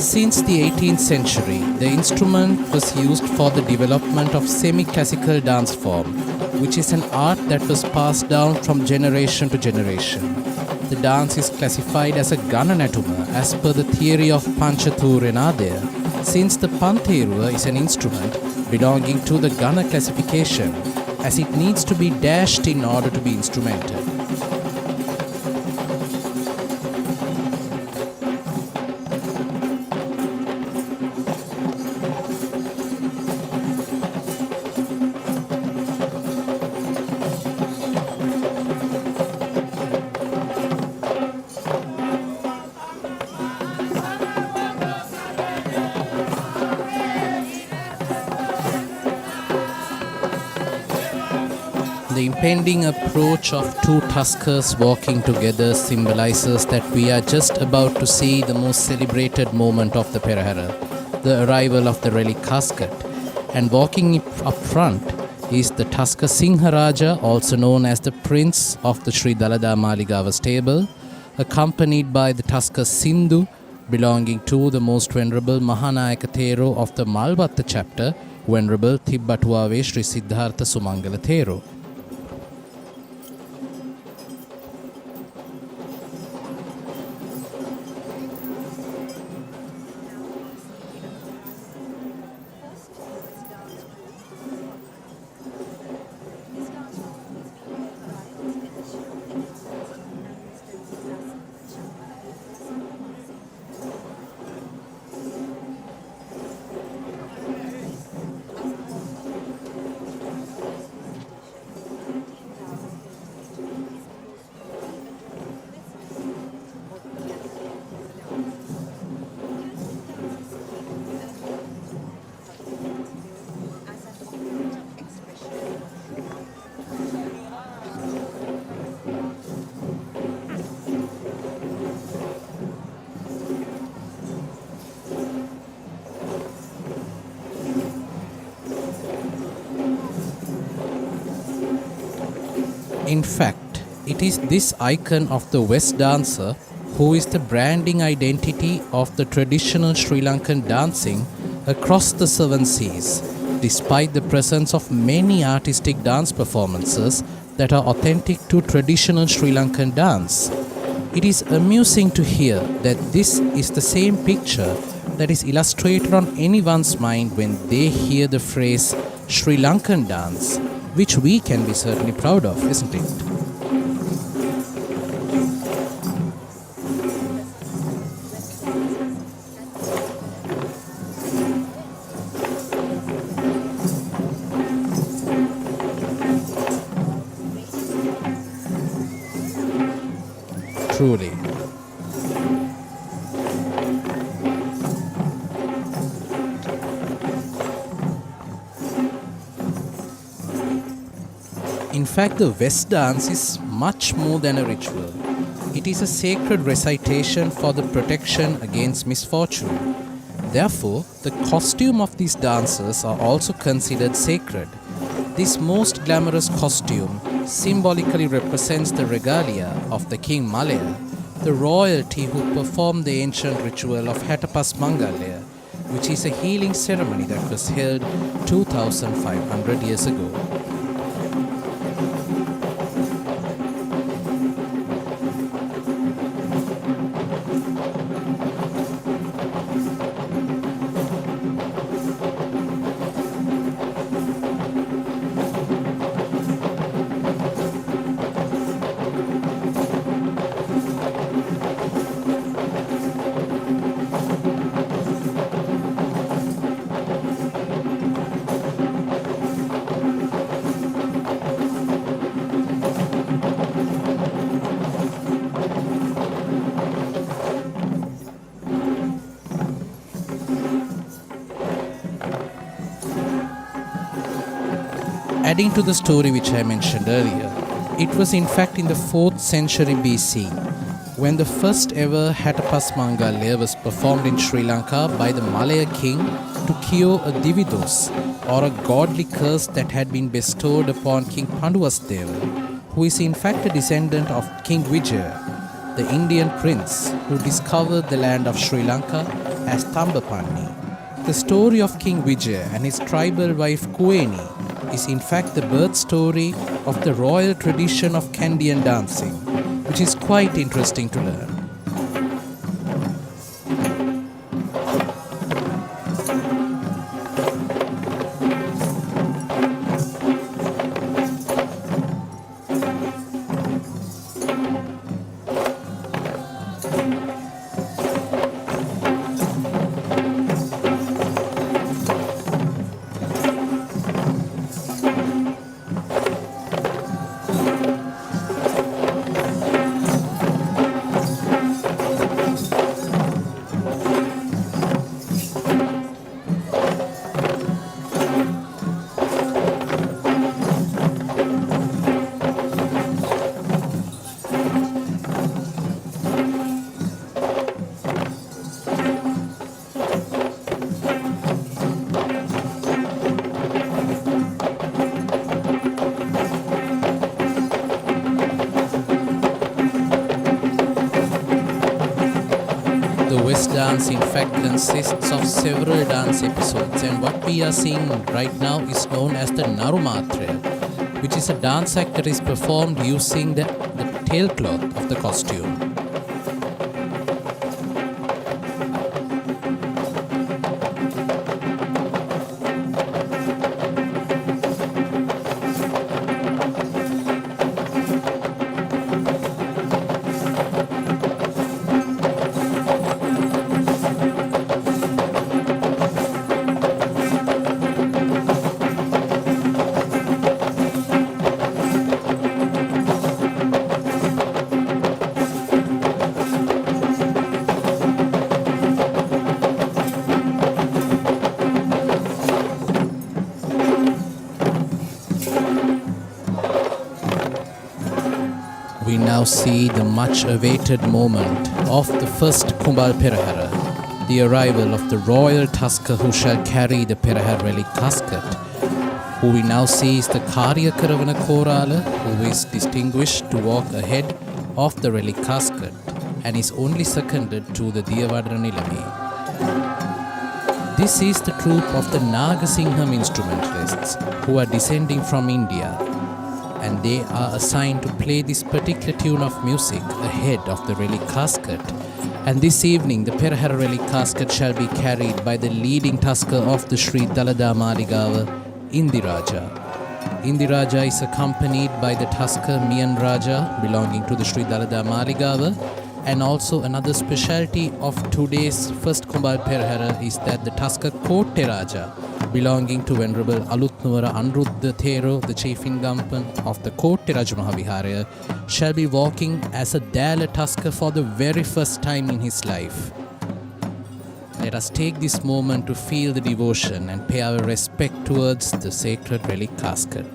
Since the 18th century, the instrument was used for the development of semi-classical dance form, which is an art that was passed down from generation to generation. The dance is classified as a Gananatuma as per the theory of Panchathuryanadaya, since the Pantheruva is an instrument belonging to the Gana classification, as it needs to be dashed in order to be instrumented. The impending approach of two tuskers walking together symbolizes that we are just about to see the most celebrated moment of the Perahera, the arrival of the Relic casket. And walking up front is the Tusker Singharaja, also known as the Prince of the Sri Dalada Maligawa stable, accompanied by the Tusker Sindhu, belonging to the most venerable Mahanayaka Thero of the Malbatta chapter, Venerable Thibbatuave Sri Siddhartha Sumangala Thero. In fact, it is this icon of the West dancer who is the branding identity of the traditional Sri Lankan dancing across the seven seas, despite the presence of many artistic dance performances that are authentic to traditional Sri Lankan dance. It is amusing to hear that this is the same picture that is illustrated on anyone's mind when they hear the phrase Sri Lankan dance, which we can be certainly proud of, isn't it? Truly. In fact, the West dance is much more than a ritual. It is a sacred recitation for the protection against misfortune. Therefore, the costume of these dancers are also considered sacred. This most glamorous costume symbolically represents the regalia of the King Malaya, the royalty who performed the ancient ritual of Hatapas Mangalaya, which is a healing ceremony that was held 2,500 years ago. Adding to the story which I mentioned earlier, it was in fact in the 4th century BC when the first ever Hatapas Mangalaya was performed in Sri Lanka by the Malaya king to cure a dividus, or a godly curse that had been bestowed upon King Panduvasdeva, who is in fact a descendant of King Vijaya, the Indian prince who discovered the land of Sri Lanka as Tambapanni. The story of King Vijaya and his tribal wife Kueni is in fact the birth story of the royal tradition of Kandian dancing, which is quite interesting to learn. Dance in fact consists of several dance episodes, and what we are seeing right now is known as the Narumatra, which is a dance act that is performed using the tailcloth of the costume. We now see the much awaited moment of the first Kumbal Perahera, the arrival of the royal tusker who shall carry the Perahera relic casket, who we now see is the Karya Karavana Korala, who is distinguished to walk ahead of the relic casket and is only seconded to the Diyavadana Nilami. This is the troupe of the Nagasingham instrumentalists who are descending from India, and they are assigned to play this particular tune of music ahead of the relic casket. And this evening, the Perahera relic casket shall be carried by the leading tusker of the Sri Dalada Maligawa, Indiraja. Indiraja is accompanied by the tusker Miyan Raja belonging to the Sri Dalada Maligawa. And also another specialty of today's first Kumbal Perahera is that the tusker Kotte Raja, belonging to Venerable Alutnuvara Anuruddha Thero, the chief incumbent of the Kotte Rajamahaviharaya, shall be walking as a Dala tusker for the very first time in his life. Let us take this moment to feel the devotion and pay our respect towards the sacred relic casket.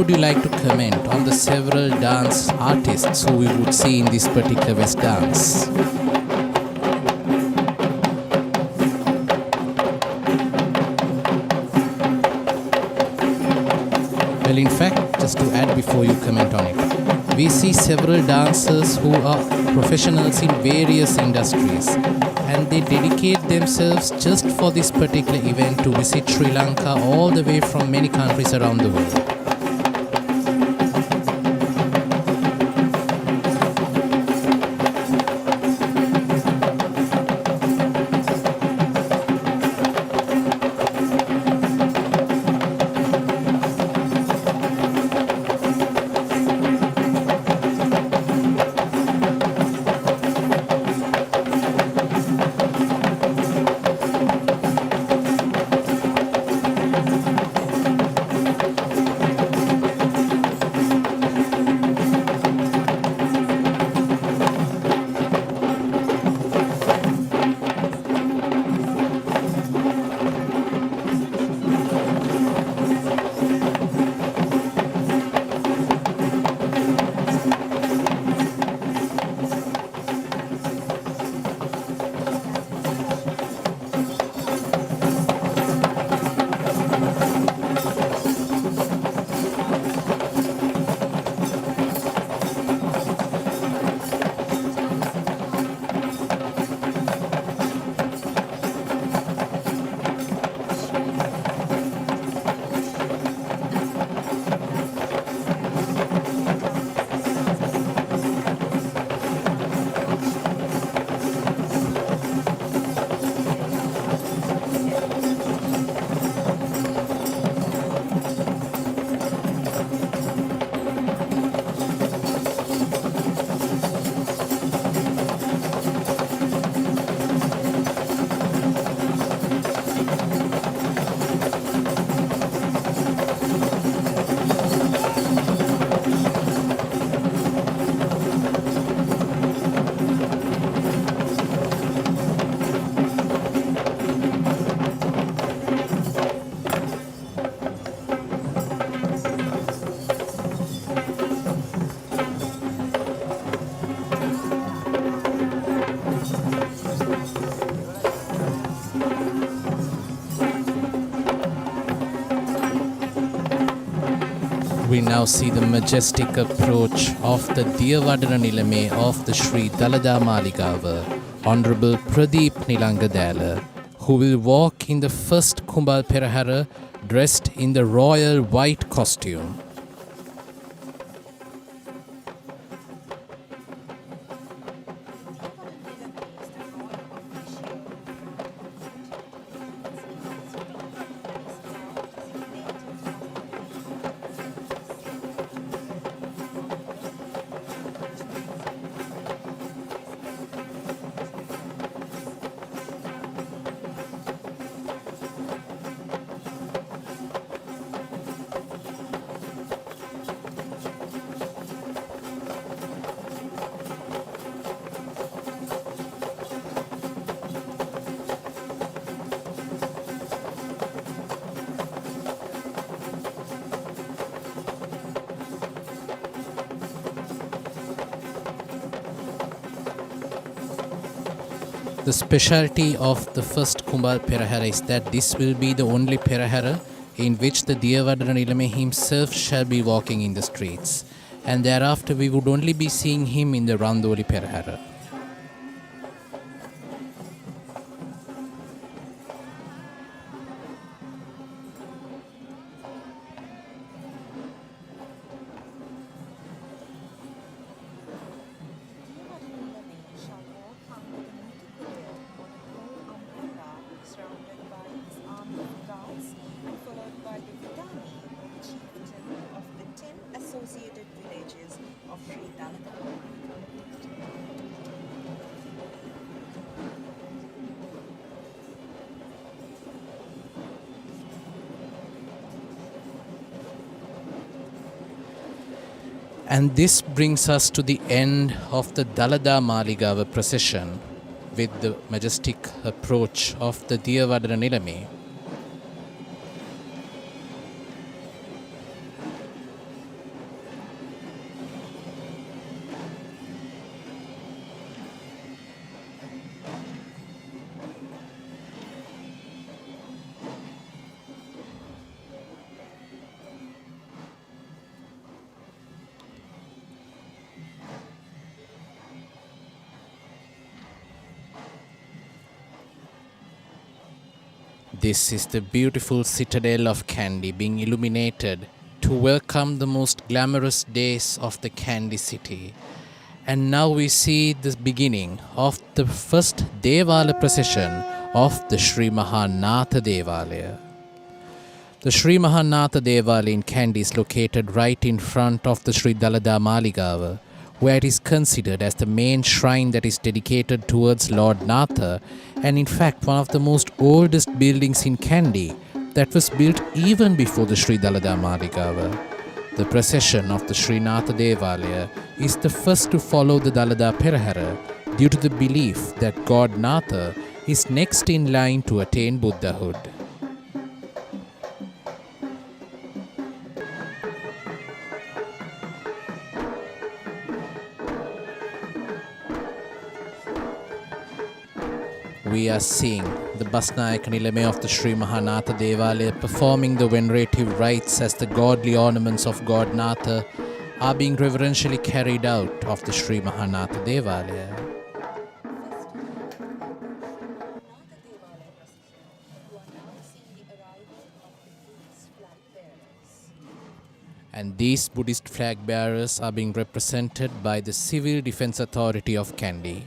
would you like to comment on the several dance artists who we would see in this particular West dance? Well, in fact, just to add before you comment on it, we see several dancers who are professionals in various industries, and they dedicate themselves just for this particular event to visit Sri Lanka all the way from many countries around the world. We now see the majestic approach of the Diyavadana Nilame of the Sri Dalada Maligawa, Honorable Pradeep Nilangadala, who will walk in the first Kumbal Perahera dressed in the royal white costume. The specialty of the first Kumbal Perahera is that this will be the only Perahera in which the Diyavadana Nilame himself shall be walking in the streets, and thereafter we would only be seeing him in the Randoli Perahera. And this brings us to the end of the Dalada Maligawa procession with the majestic approach of the Diyavadana Nilame. This is the beautiful citadel of Kandy being illuminated to welcome the most glamorous days of the Kandy city. And now we see the beginning of the first Devale procession of the Sri Natha Devale. The Sri Natha Devale in Kandy is located right in front of the Sri Dalada Maligawa, where it is considered as the main shrine that is dedicated towards Lord Natha, and in fact one of the most oldest buildings in Kandy that was built even before the Sri Dalada Maligawa. The procession of the Sri Natha Devale is the first to follow the Dalada Perahera due to the belief that God Natha is next in line to attain Buddhahood. We are seeing the Basnayaka Nilame of the Sri Natha Devale performing the venerative rites as the godly ornaments of God Natha are being reverentially carried out of the Sri Natha Devale. And these Buddhist flag bearers are being represented by the Civil Defence Authority of Kandy.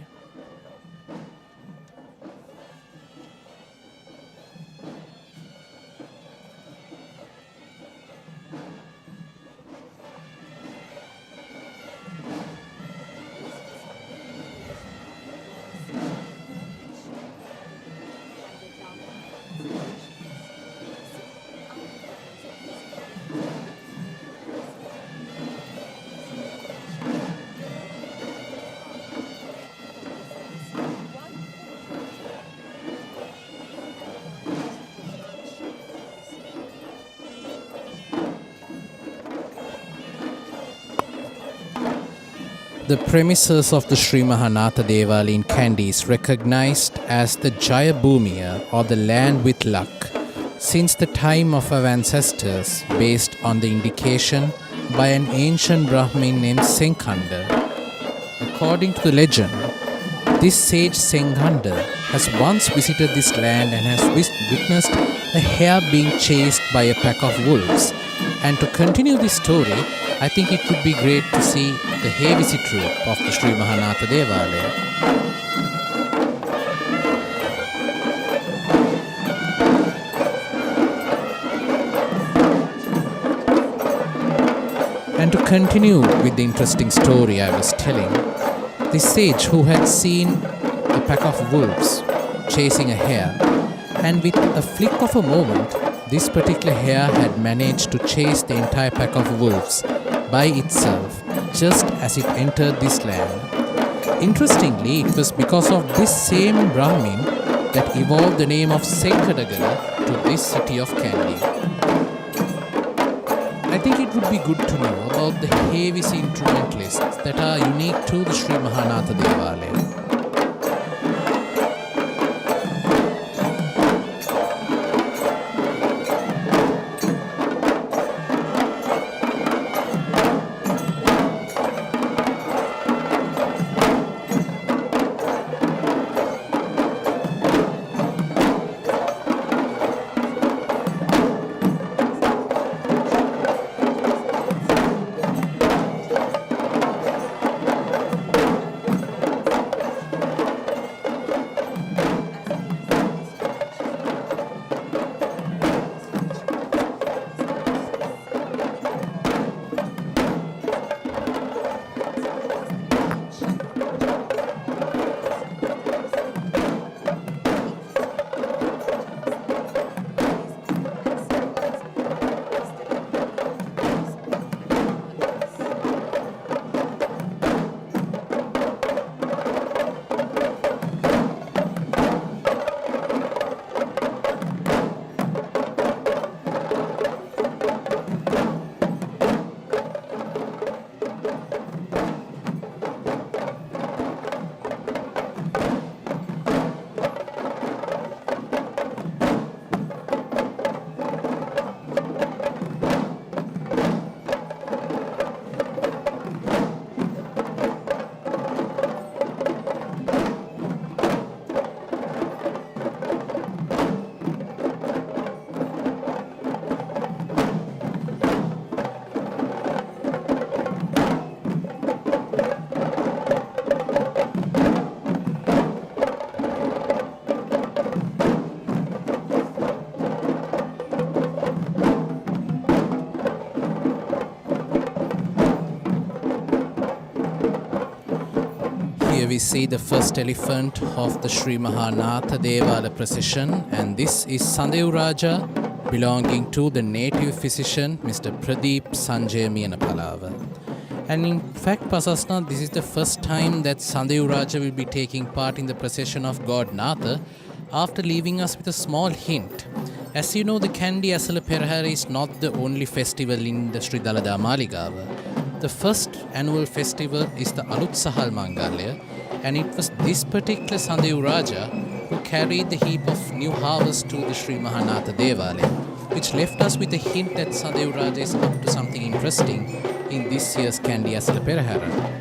The premises of the Sri Natha Devale in Kandy is recognized as the Jaya Bhumiya, or the land with luck, since the time of our ancestors, based on the indication by an ancient Brahmin named Senghanda. According to the legend, this sage Senghanda has once visited this land and has witnessed a hare being chased by a pack of wolves. And to continue this story, I think it would be great to see the hare visit route of the Sri Natha Devale. And to continue with the interesting story I was telling, the sage who had seen a pack of wolves chasing a hare, and with a flick of a moment, this particular hare had managed to chase the entire pack of wolves by itself, just as it entered this land. Interestingly, it was because of this same Brahmin that evolved the name of Senkadagala to this city of Kandy. I think it would be good to know about the heavy instrumentalists that are unique to the Sri Natha Devale. see the first elephant of the Sri Natha Devale procession, and this is Sandev Raja, belonging to the native physician Mr. Pradeep Sanjay Miyanapalava. And in fact, Pasasna, this is the first time that Sandev Raja will be taking part in the procession of God Natha, after leaving us with a small hint. As you know, the Kandy Esala Perahera is not the only festival in the Sri Dalada Maligawa. The first annual festival is the Alutsahal Mangalya, and it was this particular Sandev Raja who carried the heap of new harvest to the Sri Natha Devale, which left us with a hint that Sandev Raja is up to something interesting in this year's Kandy Esala Perahera.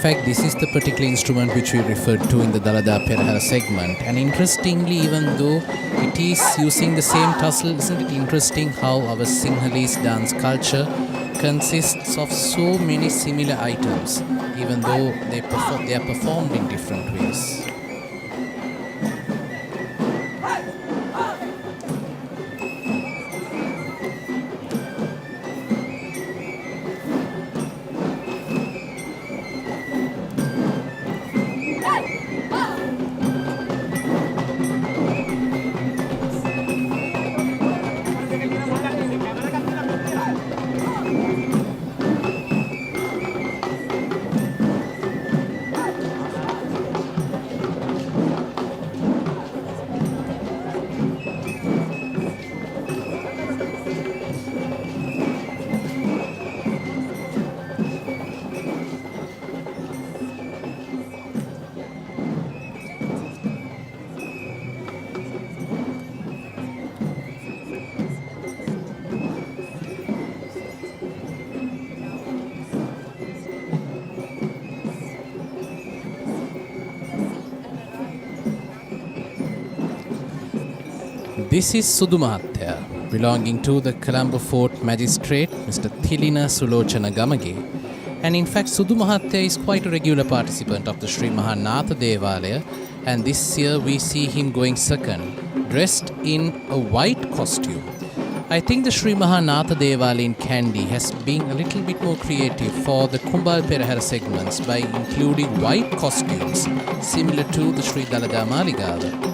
In fact, this is the particular instrument which we referred to in the Dalada Perahera segment. And interestingly, even though it is using the same tussle, isn't it interesting how our Sinhalese dance culture consists of so many similar items, even though they are performed in different ways. This is Sudu Mahathya, belonging to the Colombo Fort Magistrate, Mr. Thilina Sulochana Gamage. And in fact, Sudu Mahathya is quite a regular participant of the Sri Natha Devale, and this year we see him going second, dressed in a white costume. I think the Sri Natha Devale in Kandy has been a little bit more creative for the Kumbal Perahera segments by including white costumes similar to the Sri Dalada Maligawa.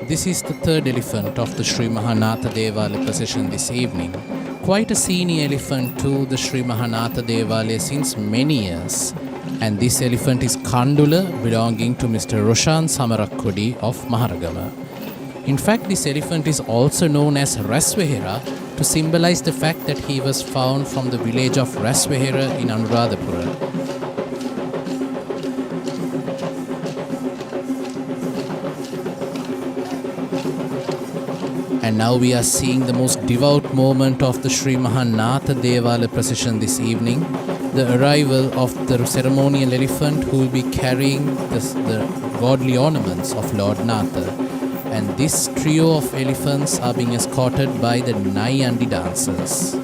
This is the third elephant of the Sri Natha Devale procession this evening, quite a senior elephant to the Sri Natha Devale since many years. And this elephant is Kandula, belonging to Mr. Roshan Samarakkodi of Maharagama. In fact, this elephant is also known as Rasvehera to symbolize the fact that he was found from the village of Rasvehera in Anuradhapura. And now we are seeing the most devout moment of the Sri Natha Devale procession this evening, the arrival of the ceremonial elephant who will be carrying the godly ornaments of Lord Natha. And this trio of elephants are being escorted by the Nayandi dancers.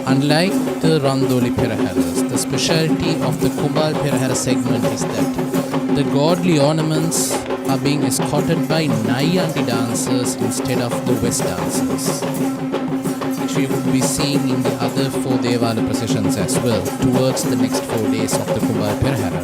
Unlike the Randoli Peraheras, the specialty of the Kumbal Perahera segment is that the godly ornaments are being escorted by Nayandi dancers instead of the West dancers, which we would be seeing in the other 4 Devala processions as well towards the next 4 days of the Kumbal Perahera.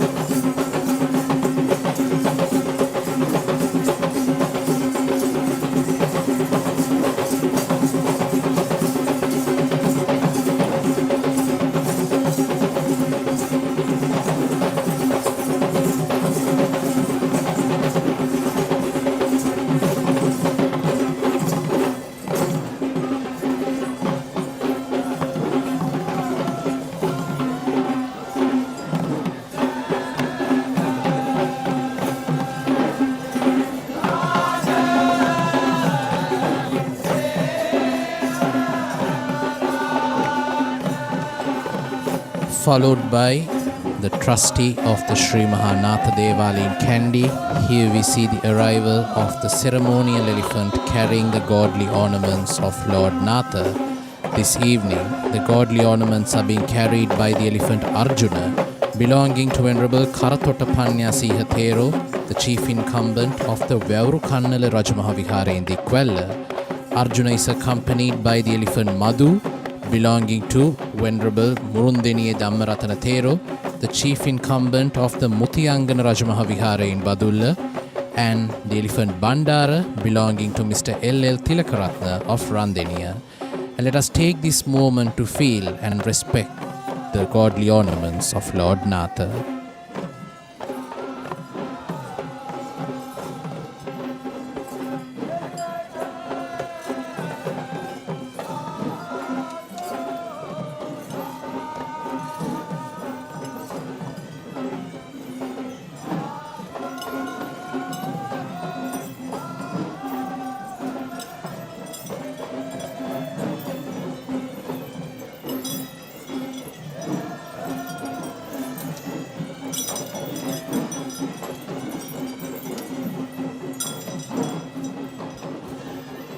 Followed by the trustee of the Sri Natha Devale in Kandy. Here we see the arrival of the ceremonial elephant carrying the godly ornaments of Lord Natha. This evening, the godly ornaments are being carried by the elephant Arjuna, belonging to Venerable Karatota Siha Thero, the chief incumbent of the Vauru Kannala Rajamaha Vihara in Dikwella. Arjuna is accompanied by the elephant Madhu, belonging to Venerable Murundeniye Dhammaratana Thero, the chief incumbent of the Mutiyangana Rajamaha Vihara in Badulla, and the elephant Bandara, belonging to Mr. L.L. Tilakaratna of Randeniya. And let us take this moment to feel and respect the godly ornaments of Lord Natha.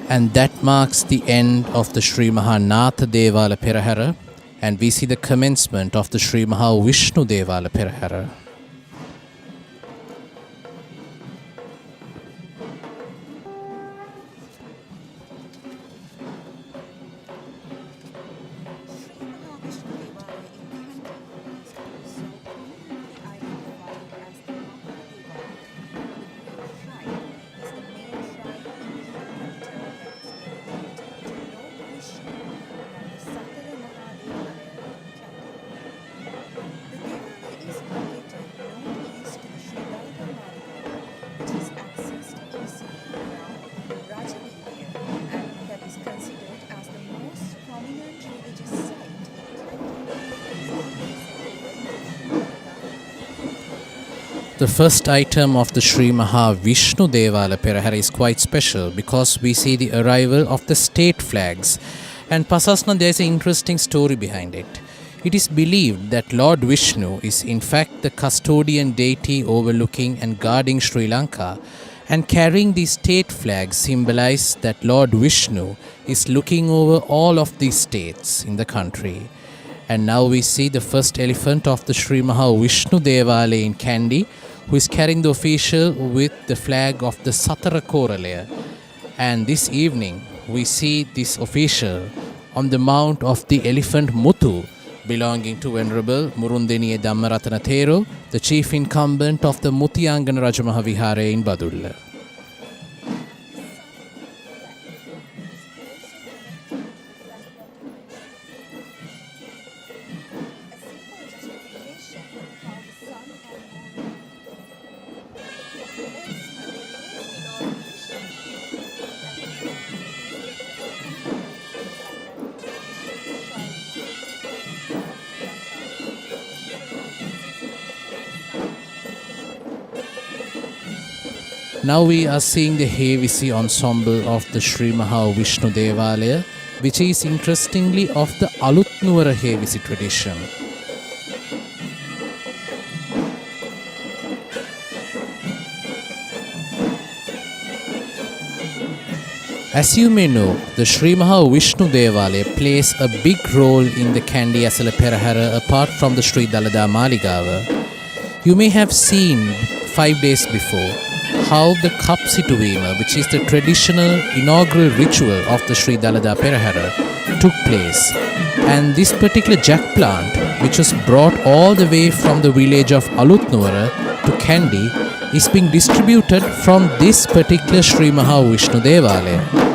And that marks the end of the Sri Natha Devale Perahera, and we see the commencement of the Sri Vishnu Devale Perahera. The Devale is located The first item of the Sri Maha Vishnu Devale Perahera is quite special because we see the arrival of the state flags. And Pasasna, there is an interesting story behind it. It is believed that Lord Vishnu is in fact the custodian deity overlooking and guarding Sri Lanka, and carrying the state flags symbolize that Lord Vishnu is looking over all of these states in the country. And now we see the first elephant of the Sri Maha Vishnu Devale in Kandy, who is carrying the official with the flag of the Satara Koralaya. And this evening we see this official on the mount of the elephant Muthu, belonging to Venerable Murundeniya Dhammaratana Thero, the chief incumbent of the Mutiyangana Rajamaha Vihara in Badulla. Now we are seeing the Hevisi ensemble of the Sri Maha Vishnu Devale, which is interestingly of the Alutnuwara Hevisi tradition. As you may know, the Sri Maha Vishnu Devale plays a big role in the Kandy Esala Perahera apart from the Sri Dalada Maligawa. You may have seen 5 days before how the cup situvima, which is the traditional inaugural ritual of the Sri Dalada Perahera, took place. And this particular jack plant, which was brought all the way from the village of Alutnuwara to Kandy, is being distributed from this particular Sri Maha Vishnu Devale.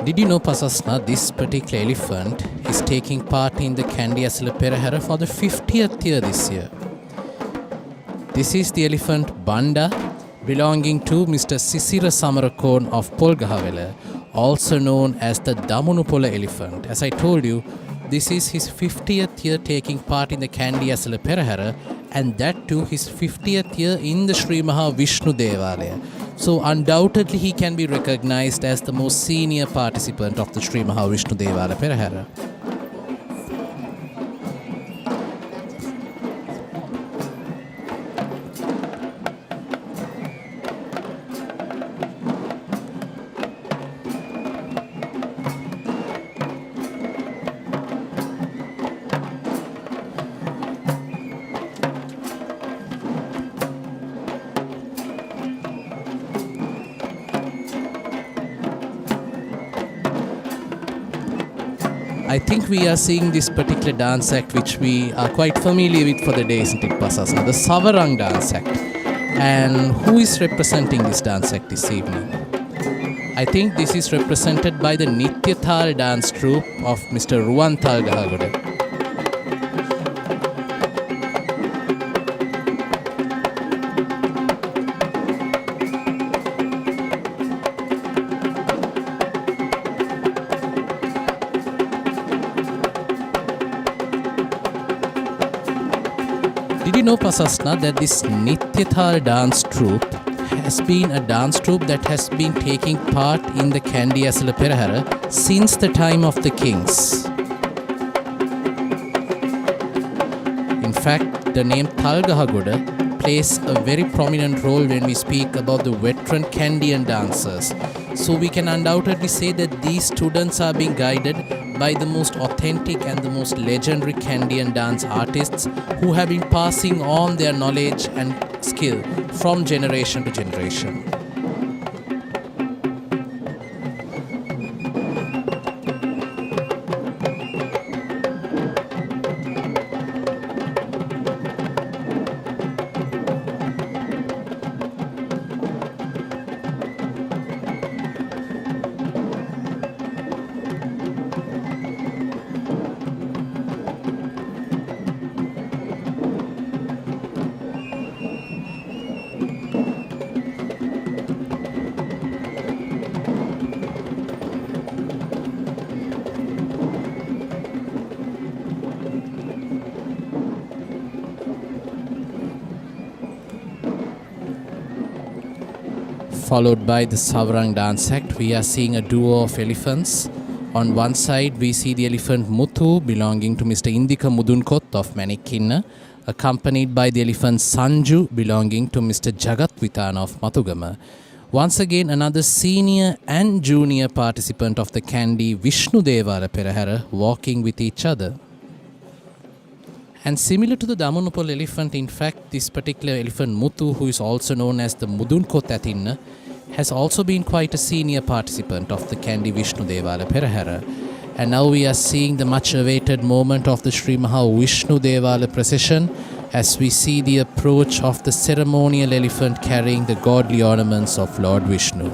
Did you know, Pasasna, this particular elephant is taking part in the Kandy Esala Perahera for the 50th year this year. This is the elephant Banda, belonging to Mr. Sisira Samarakon of Polgahavela, also known as the Damunupola elephant. As I told you, this is his 50th year taking part in the Kandy Esala Perahera, and that too his 50th year in the Sri Maha Vishnu Devale. So undoubtedly he can be recognized as the most senior participant of the Sri Maha Vishnu Devale Perahera. I think we are seeing this particular dance act which we are quite familiar with for the day, isn't it, Pasasna? The Savarang dance act. And who is representing this dance act this evening? I think this is represented by the Nityathal dance troupe of Mr. Ruwan Talgahagoda. Did you know, Pasasna, that this Nityathal dance troupe has been a dance troupe that has been taking part in the Kandy Esala Perahera since the time of the kings. In fact, the name Talgahagoda plays a very prominent role when we speak about the veteran Kandian dancers. So we can undoubtedly say that these students are being guided by the most authentic and the most legendary Kandian dance artists who have been passing on their knowledge and skill from generation to generation. Followed by the Savarang dance act, we are seeing a duo of elephants. On one side, we see the elephant Muthu belonging to Mr. Indika Mudunkot of Manikkinna, accompanied by the elephant Sanju belonging to Mr. Jagat Vitan of Matugama. Once again, another senior and junior participant of the Kandy, Vishnu Devale Perahera, walking with each other. And similar to the Damunupal elephant, in fact, this particular elephant Muthu, who is also known as the Mudunkot Athinna, has also been quite a senior participant of the Kandy Vishnu Devale Perahera. And now we are seeing the much awaited moment of the Sri Maha Vishnu Devale procession as we see the approach of the ceremonial elephant carrying the godly ornaments of Lord Vishnu.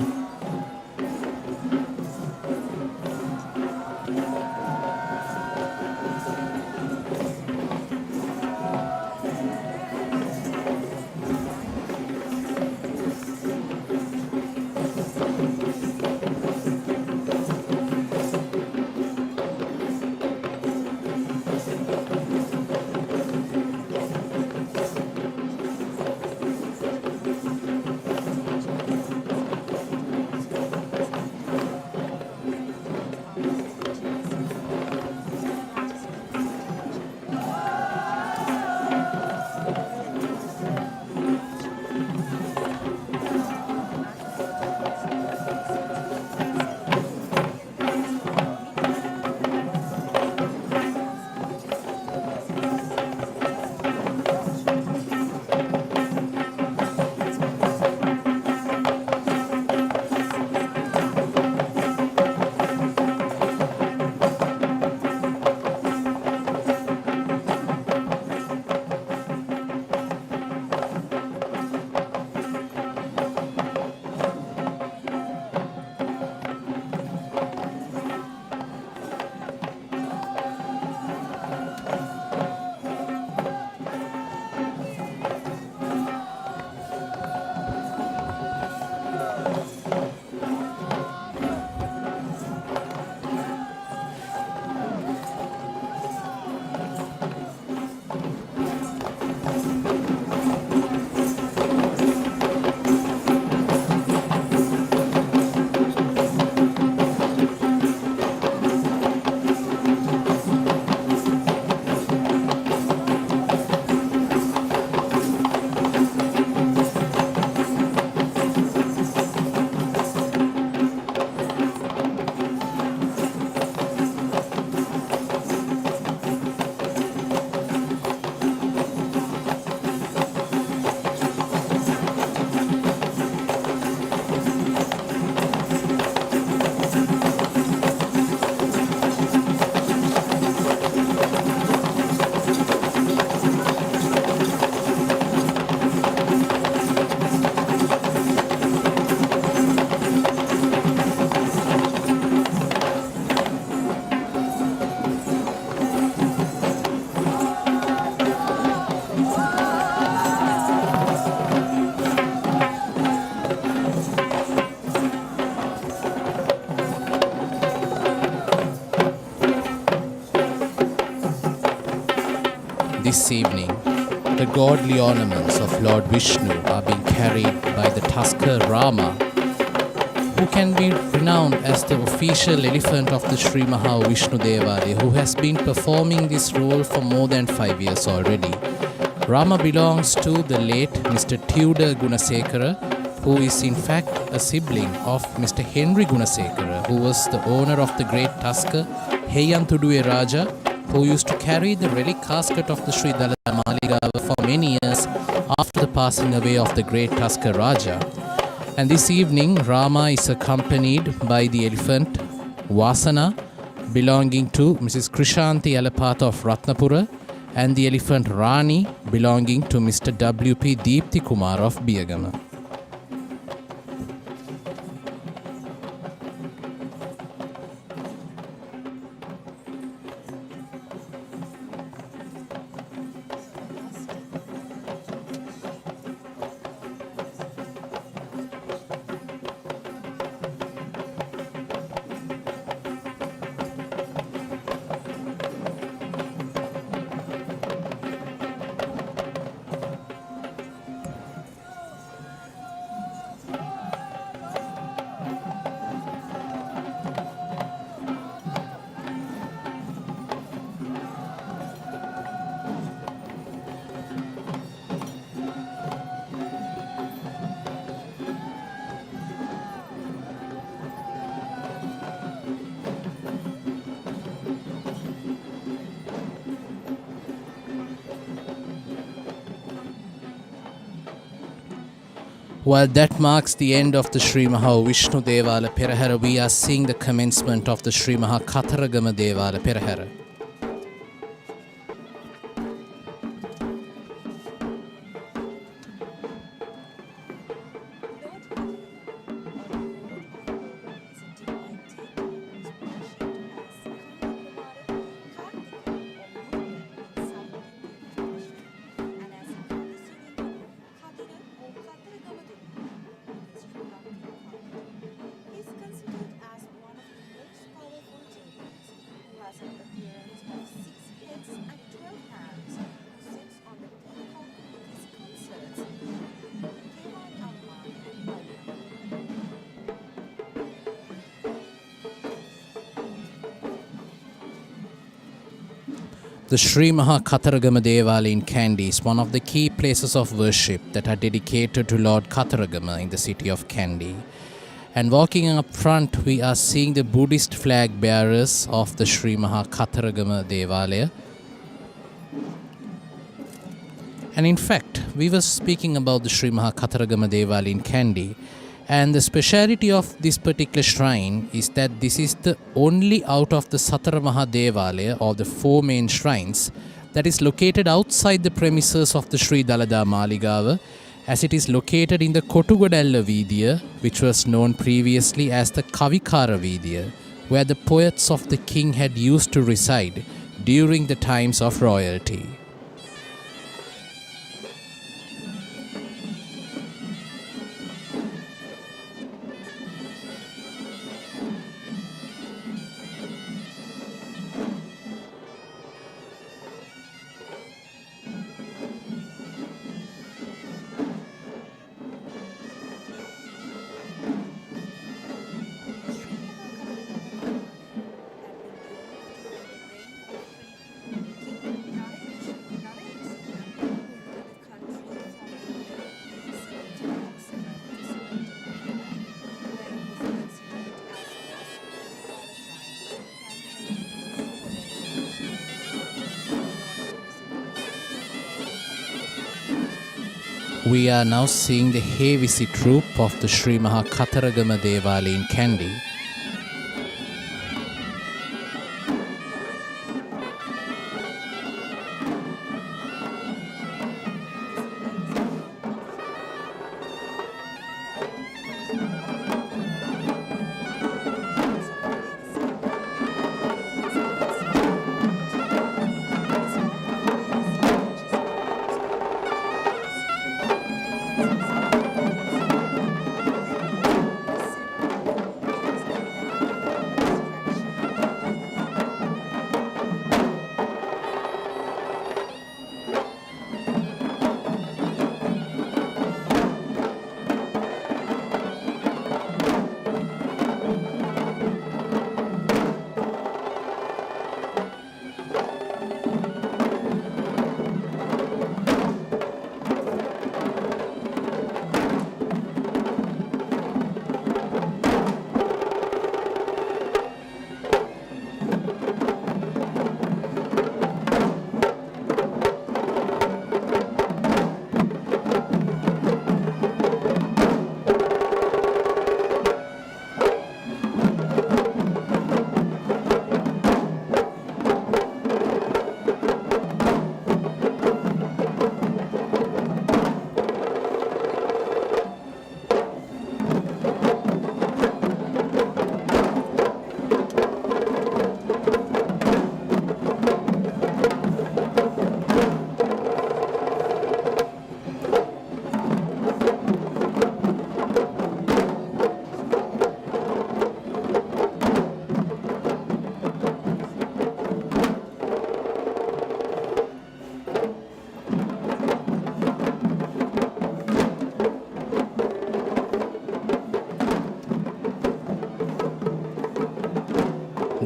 this evening, the godly ornaments of Lord Vishnu are being carried by the tusker Rama, who can be renowned as the official elephant of the Sri Maha Vishnu Devale, who has been performing this role for more than 5 years already. Rama belongs to the late Mr. Tudor Gunasekara, who is in fact a sibling of Mr. Henry Gunasekara, who was the owner of the great tusker Heyantuduwe Raja, who used to carry the relic casket of the Sri Dalada Maligawa for many years after the passing away of the great tusker Raja. And this evening, Rama is accompanied by the elephant Vasana, belonging to Mrs. Krishanti Alapatha of Ratnapura, and the elephant Rani, belonging to Mr. W.P. Deepthi Kumar of Biyagama. While that marks the end of the Sri Maha Vishnu Devale Perahera, we are seeing the commencement of the Sri Maha Kataragama Devale Perahera. The Sri Maha Kataragama Devale in Kandy is one of the key places of worship that are dedicated to Lord Kataragama in the city of Kandy. And walking up front, we are seeing the Buddhist flag bearers of the Sri Maha Kataragama Devale. And in fact, we were speaking about the Sri Maha Kataragama Devale in Kandy. And the speciality of this particular shrine is that this is the only out of the Satara Maha Devale, or the 4 main shrines, that is located outside the premises of the Sri Dalada Maligawa, as it is located in the Kotugadalla Vidya, which was known previously as the Kavikara Vidya, where the poets of the king had used to reside during the times of royalty. We are now seeing the heavy troupe of the Sri Maha Kataragama Devale in Kandy.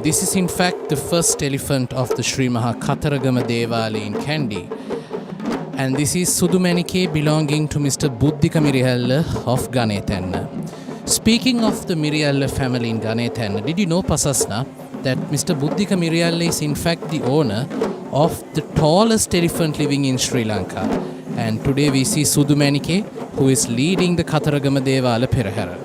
This is in fact the first elephant of the Sri Maha Kataragama Devale in Kandy. And this is Sudumanike belonging to Mr. Buddhika Miriyalla of Ganethanna. Speaking of the Miriyalla family in Ganethanna, did you know, Pasasna, that Mr. Buddhika Miriyalla is in fact the owner of the tallest elephant living in Sri Lanka? And today we see Sudumanike, who is leading the Kataragama Devale Perahera.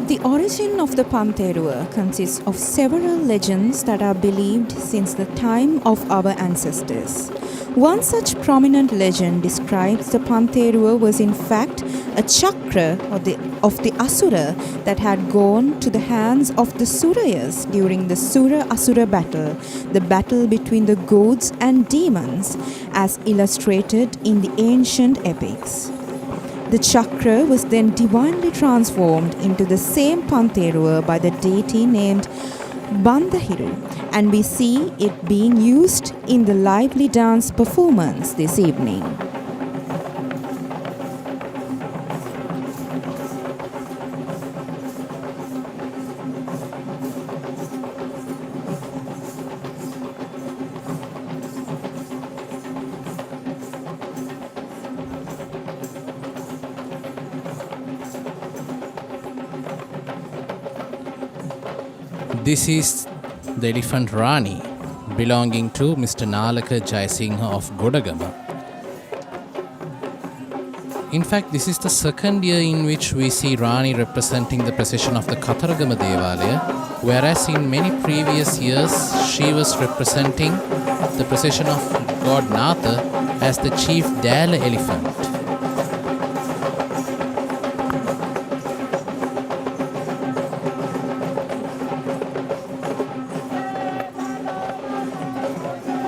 The origin of the Pantherua consists of several legends that are believed since the time of our ancestors. One such prominent legend describes the Pantherua was in fact a chakra of the Asura that had gone to the hands of the Surayas during the Sura-Asura battle, the battle between the gods and demons, as illustrated in the ancient epics. The chakra was then divinely transformed into the same Pantherua by the deity named Bandahiru, and we see it being used in the lively dance performance this evening. This is the elephant Rani, belonging to Mr. Nalaka Jayasinghe of Godagama. In fact, this is the second year in which we see Rani representing the procession of the Kataragama Devale, whereas in many previous years she was representing the procession of God Natha as the chief Dala elephant.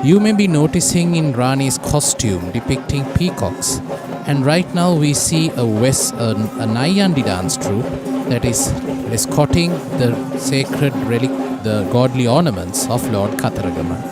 You may be noticing in Rani's costume depicting peacocks, and right now we see a Nayandi dance troupe that is escorting the sacred relic, the godly ornaments of Lord Kataragama.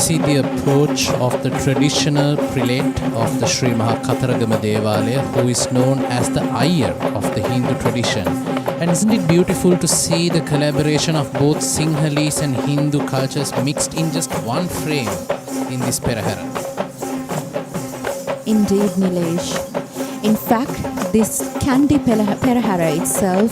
see the approach of the traditional prelate of the Sri Maha Kataragama Devale, who is known as the Iyer of the Hindu tradition. And isn't it beautiful to see the collaboration of both Sinhalese and Hindu cultures mixed in just one frame in this Perahera? Indeed, Nilesh. In fact, this Kandy Perahera itself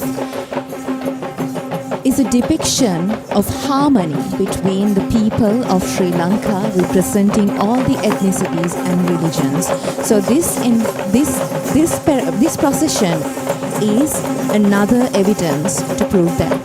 is a depiction of harmony between the people of Sri Lanka, representing all the ethnicities and religions. So this procession is another evidence to prove that.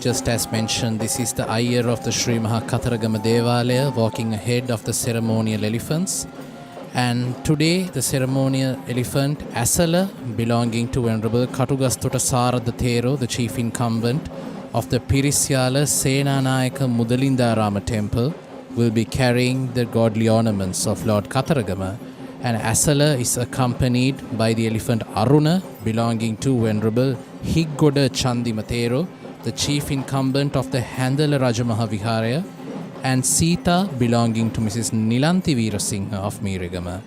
Just as mentioned, this is the Iyer of the Sri Maha Kataragama Devale walking ahead of the ceremonial elephants. And today the ceremonial elephant Esala, belonging to Venerable Katugastota Sarada Thero, the chief incumbent of the Pirisyala Senanayaka Mudalindarama temple, will be carrying the godly ornaments of Lord Kataragama. And Esala is accompanied by the elephant Aruna, belonging to Venerable Higgoda Chandimathero, the chief incumbent of the Handala Rajamaha Viharaya, and Sita, belonging to Mrs. Nilanthi Veerasinghe of Meeragama.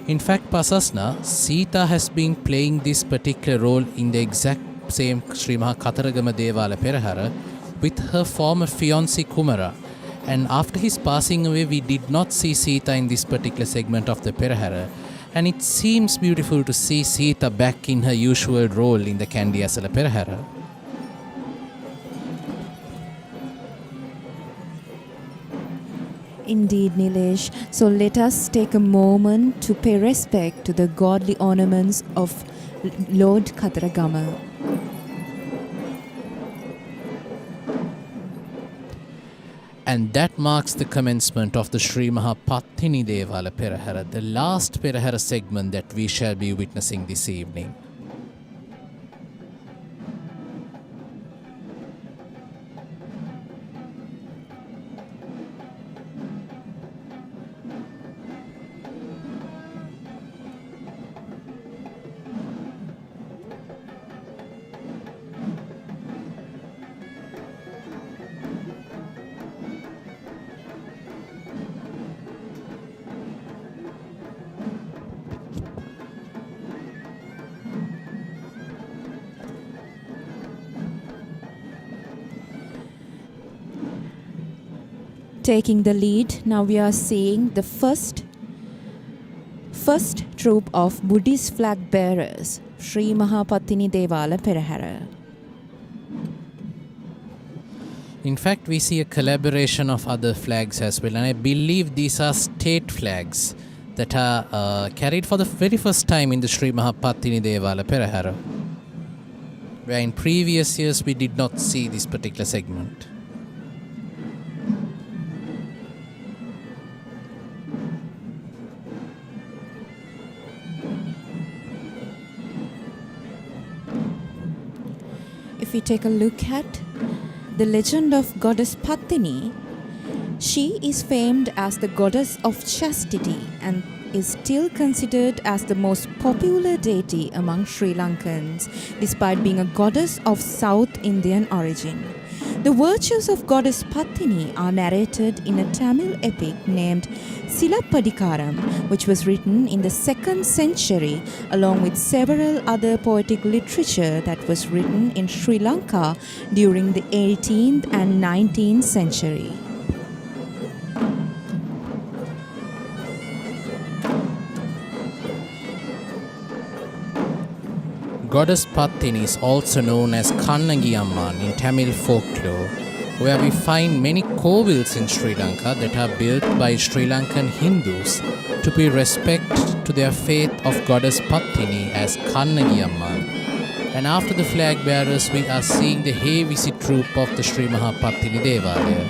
In fact, Pasasna, Sita has been playing this particular role in the exact same Sri Maha Kataragama Devale Perahera with her former fiancé Kumara. And after his passing away, we did not see Sita in this particular segment of the Perahera. And it seems beautiful to see Sita back in her usual role in the Kandy Esala Perahera. Indeed, Nilesh. So let us take a moment to pay respect to the godly ornaments of Lord Kataragama. And that marks the commencement of the Sri Maha Pattini Devale Perahera, the last Perahera segment that we shall be witnessing this evening. Taking the lead, now we are seeing the first troop of Buddhist flag bearers, Sri Maha Pattini Devale Perahera. In fact, we see a collaboration of other flags as well, and I believe these are state flags that are carried for the very first time in the Sri Maha Pattini Devale Perahera, where in previous years we did not see this particular segment. If we take a look at the legend of goddess Pattini, she is famed as the goddess of chastity and is still considered as the most popular deity among Sri Lankans, despite being a goddess of South Indian origin. The virtues of goddess Pattini are narrated in a Tamil epic named Silapadikaram, which was written in the 2nd century, along with several other poetic literature that was written in Sri Lanka during the 18th and 19th century. Goddess Pattini is also known as Kannagi Amman in Tamil folklore, where we find many kovils in Sri Lanka that are built by Sri Lankan Hindus to pay respect to their faith of goddess Pattini as Kannagi Amman. And after the flag bearers, we are seeing the heavy troop of the Sri Maha Pattini Devale.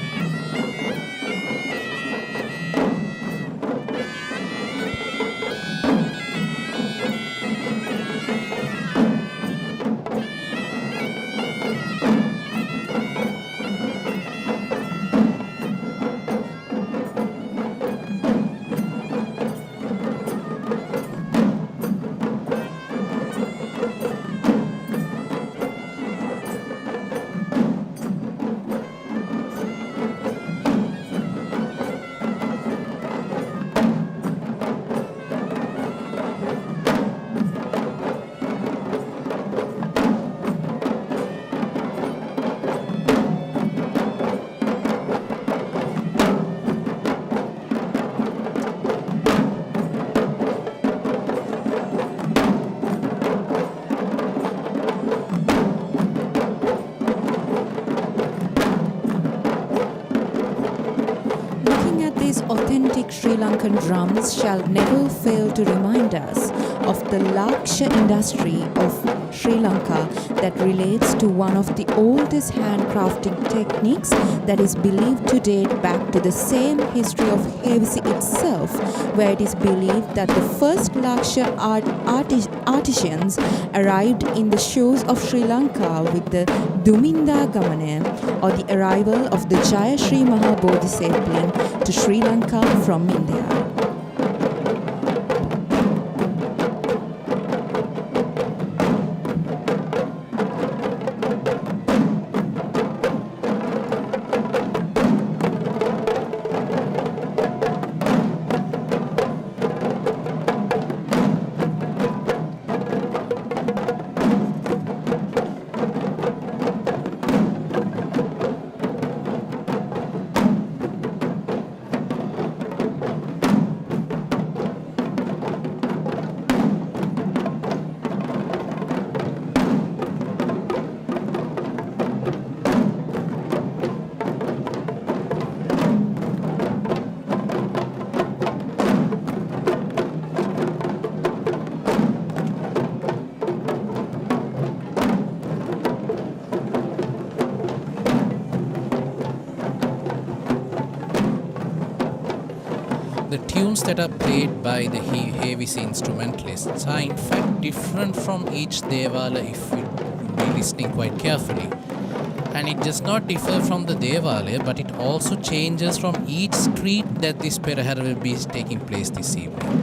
authentic Sri Lankan drums shall never fail to remind us of the Laksha industry of Sri Lanka that relates to one of the oldest handcrafting techniques that is believed to date back to the same history of Hevisi itself, where it is believed that the first Laksha artisans arrived in the shores of Sri Lanka with the Duminda Gamane, or the arrival of the Jaya Sri Maha Bodhisattva to Sri Lanka from India. The tunes that are played by the Hevisi instrumentalists are in fact different from each Devala if you be listening quite carefully. And it does not differ from the Devale, but it also changes from each street that this Perahera will be taking place this evening.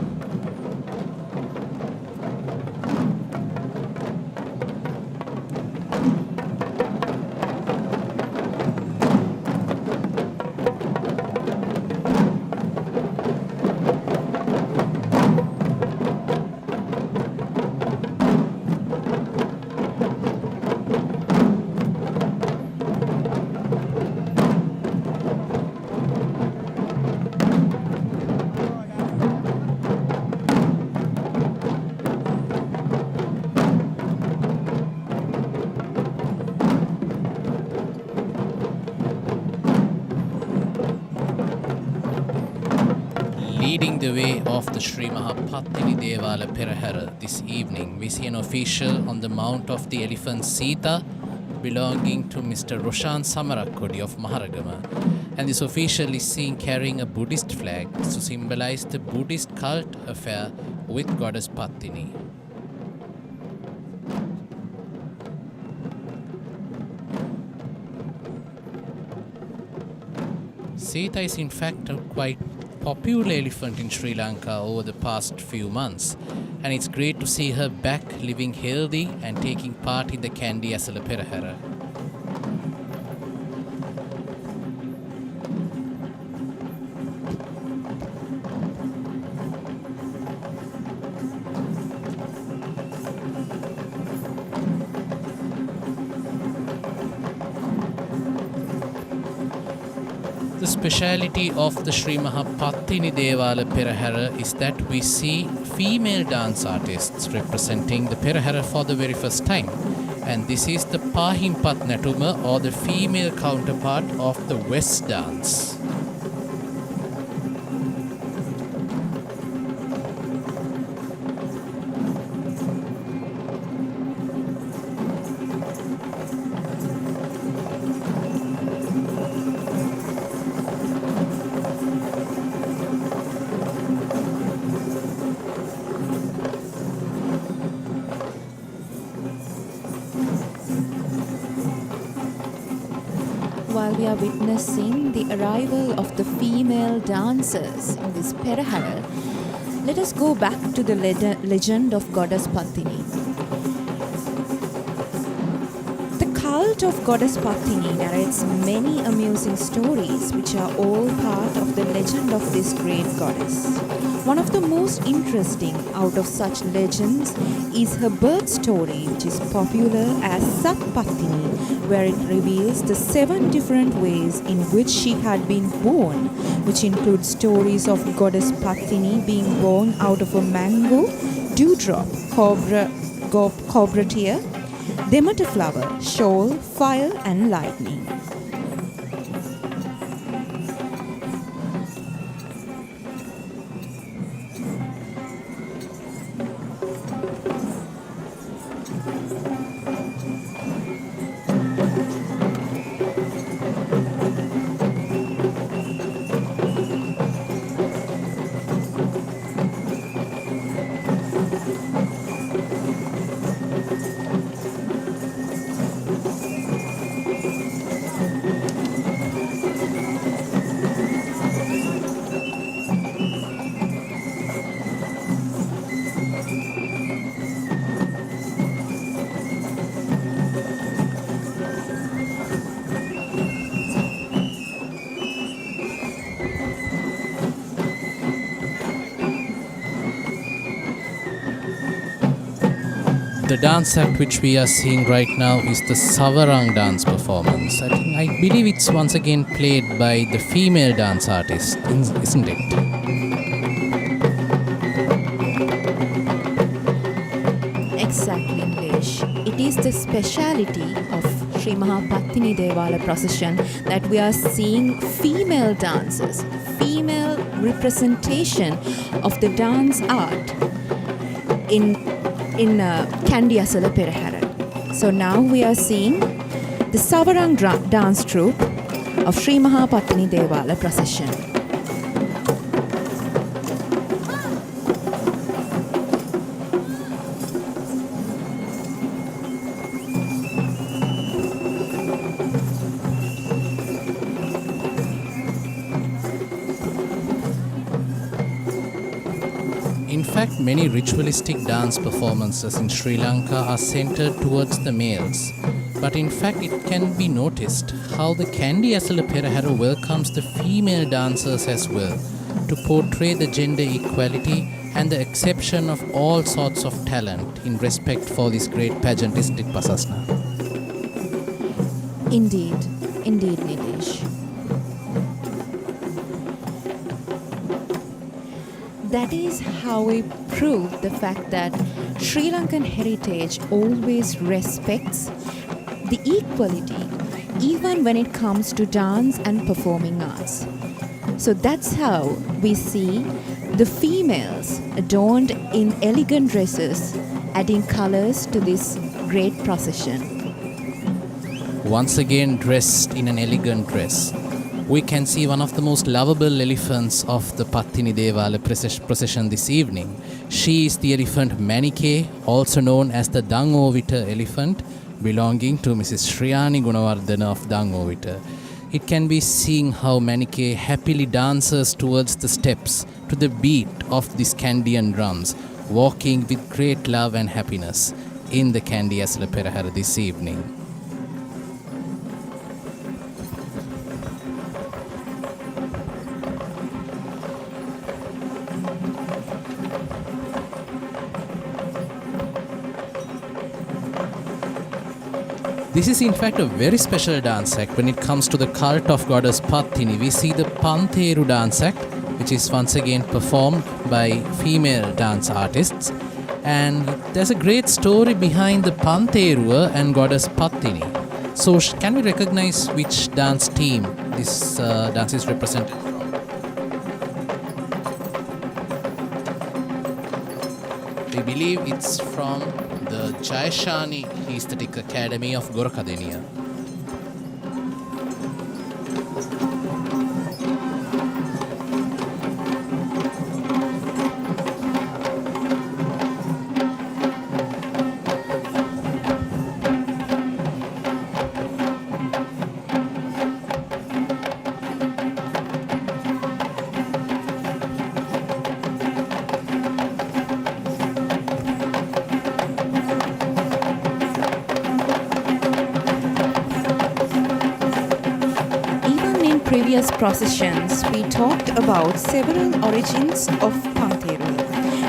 Leading the way of the Sri Maha Pattini Devale Perahera this evening, we see an official on the mount of the elephant Sita belonging to Mr. Roshan Samarakodi of Maharagama. And this official is seen carrying a Buddhist flag to symbolize the Buddhist cult affair with goddess Pattini. Sita is in fact a quite popular elephant in Sri Lanka over the past few months, and it's great to see her back living healthy and taking part in the Kandy Esala Perahera. The speciality of the Sri Maha Pattini Devale Perahera is that we see female dance artists representing the Perahera for the very first time. And this is the Pahimpat Natuma, or the female counterpart of the West dance. While we are witnessing the arrival of the female dancers in this Perahera, let us go back to the legend of goddess Pattini. The cult of goddess Pattini narrates many amusing stories which are all part of the legend of this great goddess. One of the most interesting out of such legends is her birth story, which is popular as Sat Pattini, where it reveals the 7 different ways in which she had been born, which include stories of goddess Pattini being born out of a mango, dewdrop, cobra tear, demeter flower, shoal, fire and lightning. The dance act which we are seeing right now is the Savarang dance performance. I believe it's once again played by the female dance artist, isn't it? Exactly, Nilesh. It is the speciality of Sri Pattini Devale procession that we are seeing female dancers, female representation of the dance art in Kandy Esala Perahera. So now we are seeing the Savarang dance troupe of Sri Pattini Devale procession. In fact, many ritualistic dance performances in Sri Lanka are centered towards the males. But in fact, it can be noticed how the Kandy Esala Perahera welcomes the female dancers as well to portray the gender equality and the exception of all sorts of talent in respect for this great pageant, isn't it, Pasasna? Indeed, Nilesh. That is how we prove the fact that Sri Lankan heritage always respects the equality, even when it comes to dance and performing arts. So that's how we see the females adorned in elegant dresses, adding colors to this great procession. Once again dressed in an elegant dress, we can see one of the most lovable elephants of the Pattini Devale procession this evening. She is the elephant Manike, also known as the Dangovita elephant, belonging to Mrs. Shriyani Gunawardena of Dangovita. It can be seen how Manike happily dances towards the steps to the beat of these Kandian drums, walking with great love and happiness in the Kandy Esala Perahera this evening. This is in fact a very special dance act when it comes to the cult of goddess Pattini. We see the Pantheru dance act, which is once again performed by female dance artists. And there's a great story behind the Pantheru and goddess Pattini. So can we recognize which dance team this dance is represented from? We believe it's from the Jayashani Aesthetic Academy of Gorakadenia. Previous processions, we talked about several origins of Pantheru,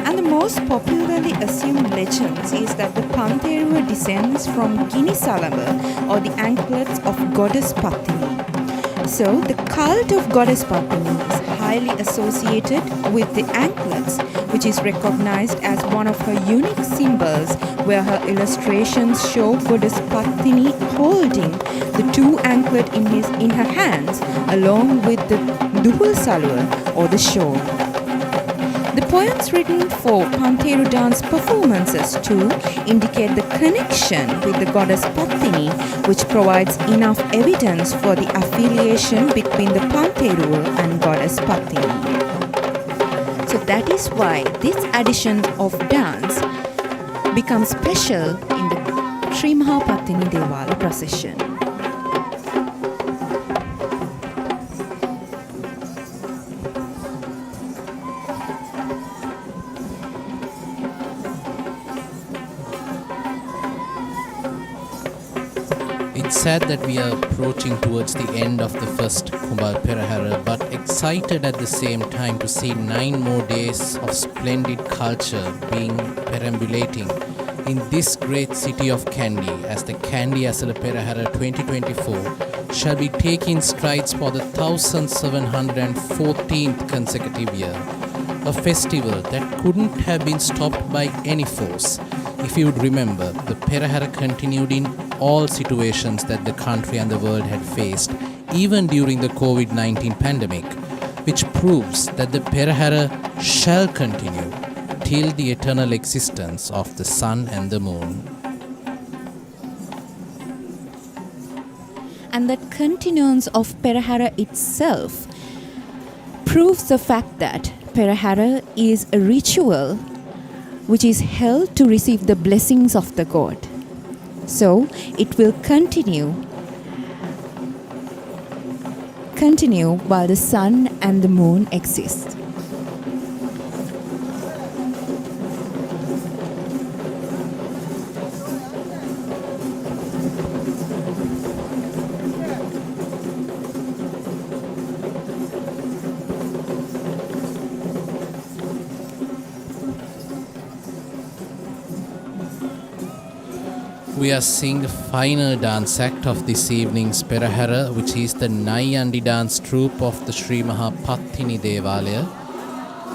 and the most popularly assumed legends is that the Pantheru descends from Ginisalama or the anklets of goddess Pattini. So, the cult of goddess Pattini is highly associated with the anklets, which is recognized as one of her unique symbols, where her illustrations show goddess Pattini holding the two anklet in her hands, along with the Duhul Salwa or the shawl. The poems written for Pantheru dance performances too indicate the connection with the goddess Pattini, which provides enough evidence for the affiliation between the Pantheru and goddess Pattini. So that is why this addition of dance becomes special in the Sri Pattini Devale procession. It's sad that we are approaching towards the end of the first Kumbal Perahera, but excited at the same time to see 9 more days of splendid culture being perambulating in this great city of Kandy as the Kandy Esala Perahera 2024 shall be taking strides for the 1714th consecutive year. A festival that couldn't have been stopped by any force. If you would remember, the Perahera continued in all situations that the country and the world had faced, even during the COVID-19 pandemic, which proves that the Perahera shall continue till the eternal existence of the sun and the moon. And that continuance of Perahera itself proves the fact that Perahera is a ritual which is held to receive the blessings of the god. So it will continue while the sun and the moon exist. We are seeing the final dance act of this evening's Perahera, which is the Nayandi dance troupe of the Sri Maha Pattini Devale.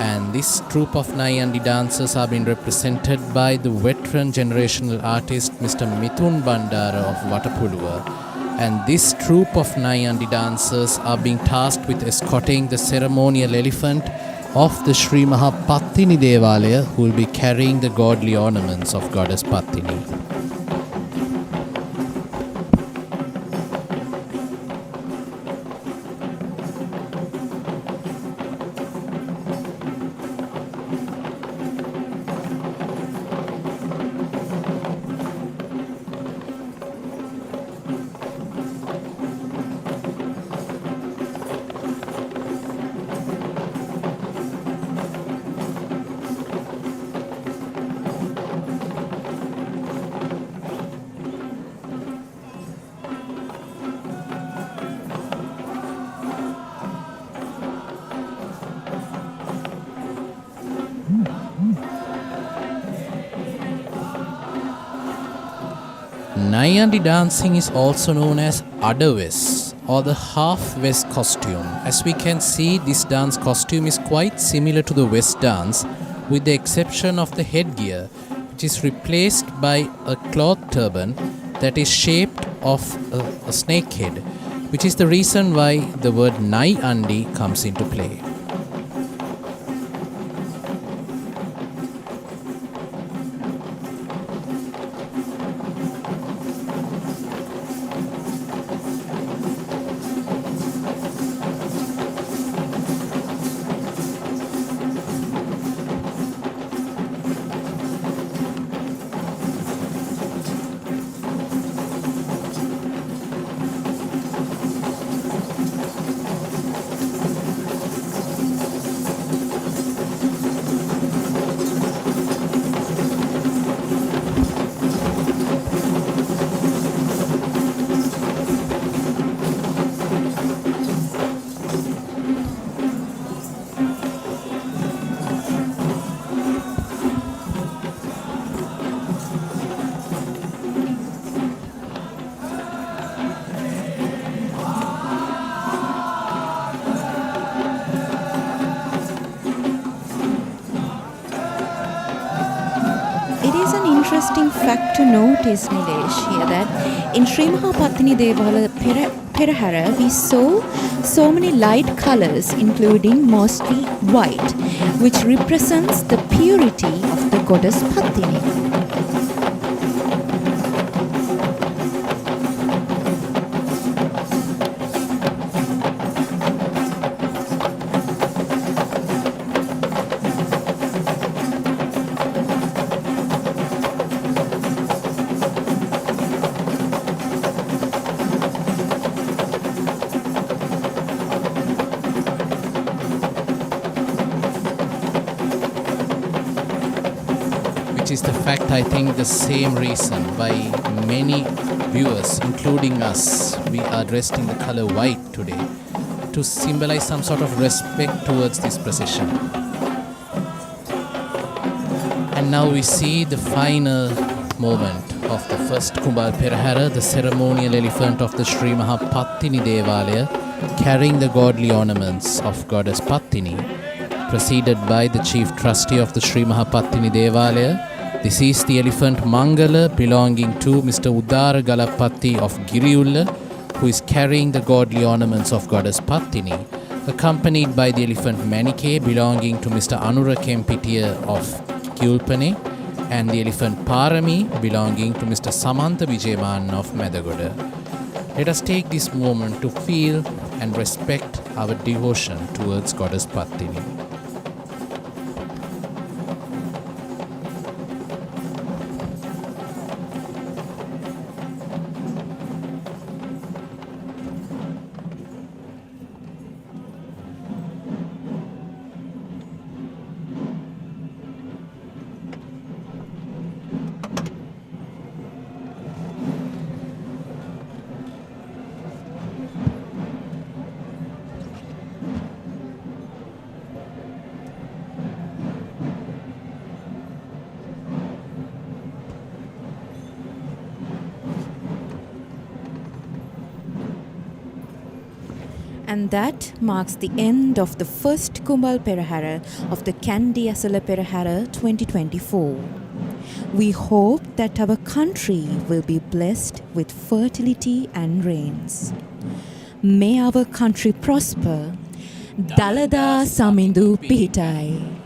And this troupe of Nayandi dancers are being represented by the veteran generational artist Mr. Mithun Bandara of Watapuluwa. And this troupe of Nayandi dancers are being tasked with escorting the ceremonial elephant of the Sri Maha Pattini Devale, who will be carrying the godly ornaments of Goddess Pattini. Nayandi dancing is also known as Adaves or the half-West costume. As we can see, this dance costume is quite similar to the West dance with the exception of the headgear, which is replaced by a cloth turban that is shaped of a snake head, which is the reason why the word Nayandi comes into play. Interesting fact to notice, Nilesh, here that in Sri Maha Pattini Devale Perahera we saw so many light colors, including mostly white, which represents the purity of the goddess Pattini. Which is the fact, I think, the same reason why many viewers, including us, we are dressed in the color white today to symbolize some sort of respect towards this procession. And now we see the final moment of the first Kumbal Perahera, the ceremonial elephant of the Sri Maha Pattini Devale, carrying the godly ornaments of goddess Pattini, preceded by the chief trustee of the Sri Maha Pattini Devale. This is the elephant Mangala belonging to Mr. Udara Galapatti of Giriulla, who is carrying the godly ornaments of goddess Pattini, accompanied by the elephant Manike belonging to Mr. Anura Kempitiya of Gyulpane, and the elephant Parami belonging to Mr. Samantha Vijayaman of Medagoda. Let us take this moment to feel and respect our devotion towards goddess Pattini. And that marks the end of the first Kumbal Perahera of the Kandy Esala Perahera 2024. We hope that our country will be blessed with fertility and rains. May our country prosper. Dalada Samindu Pihitai.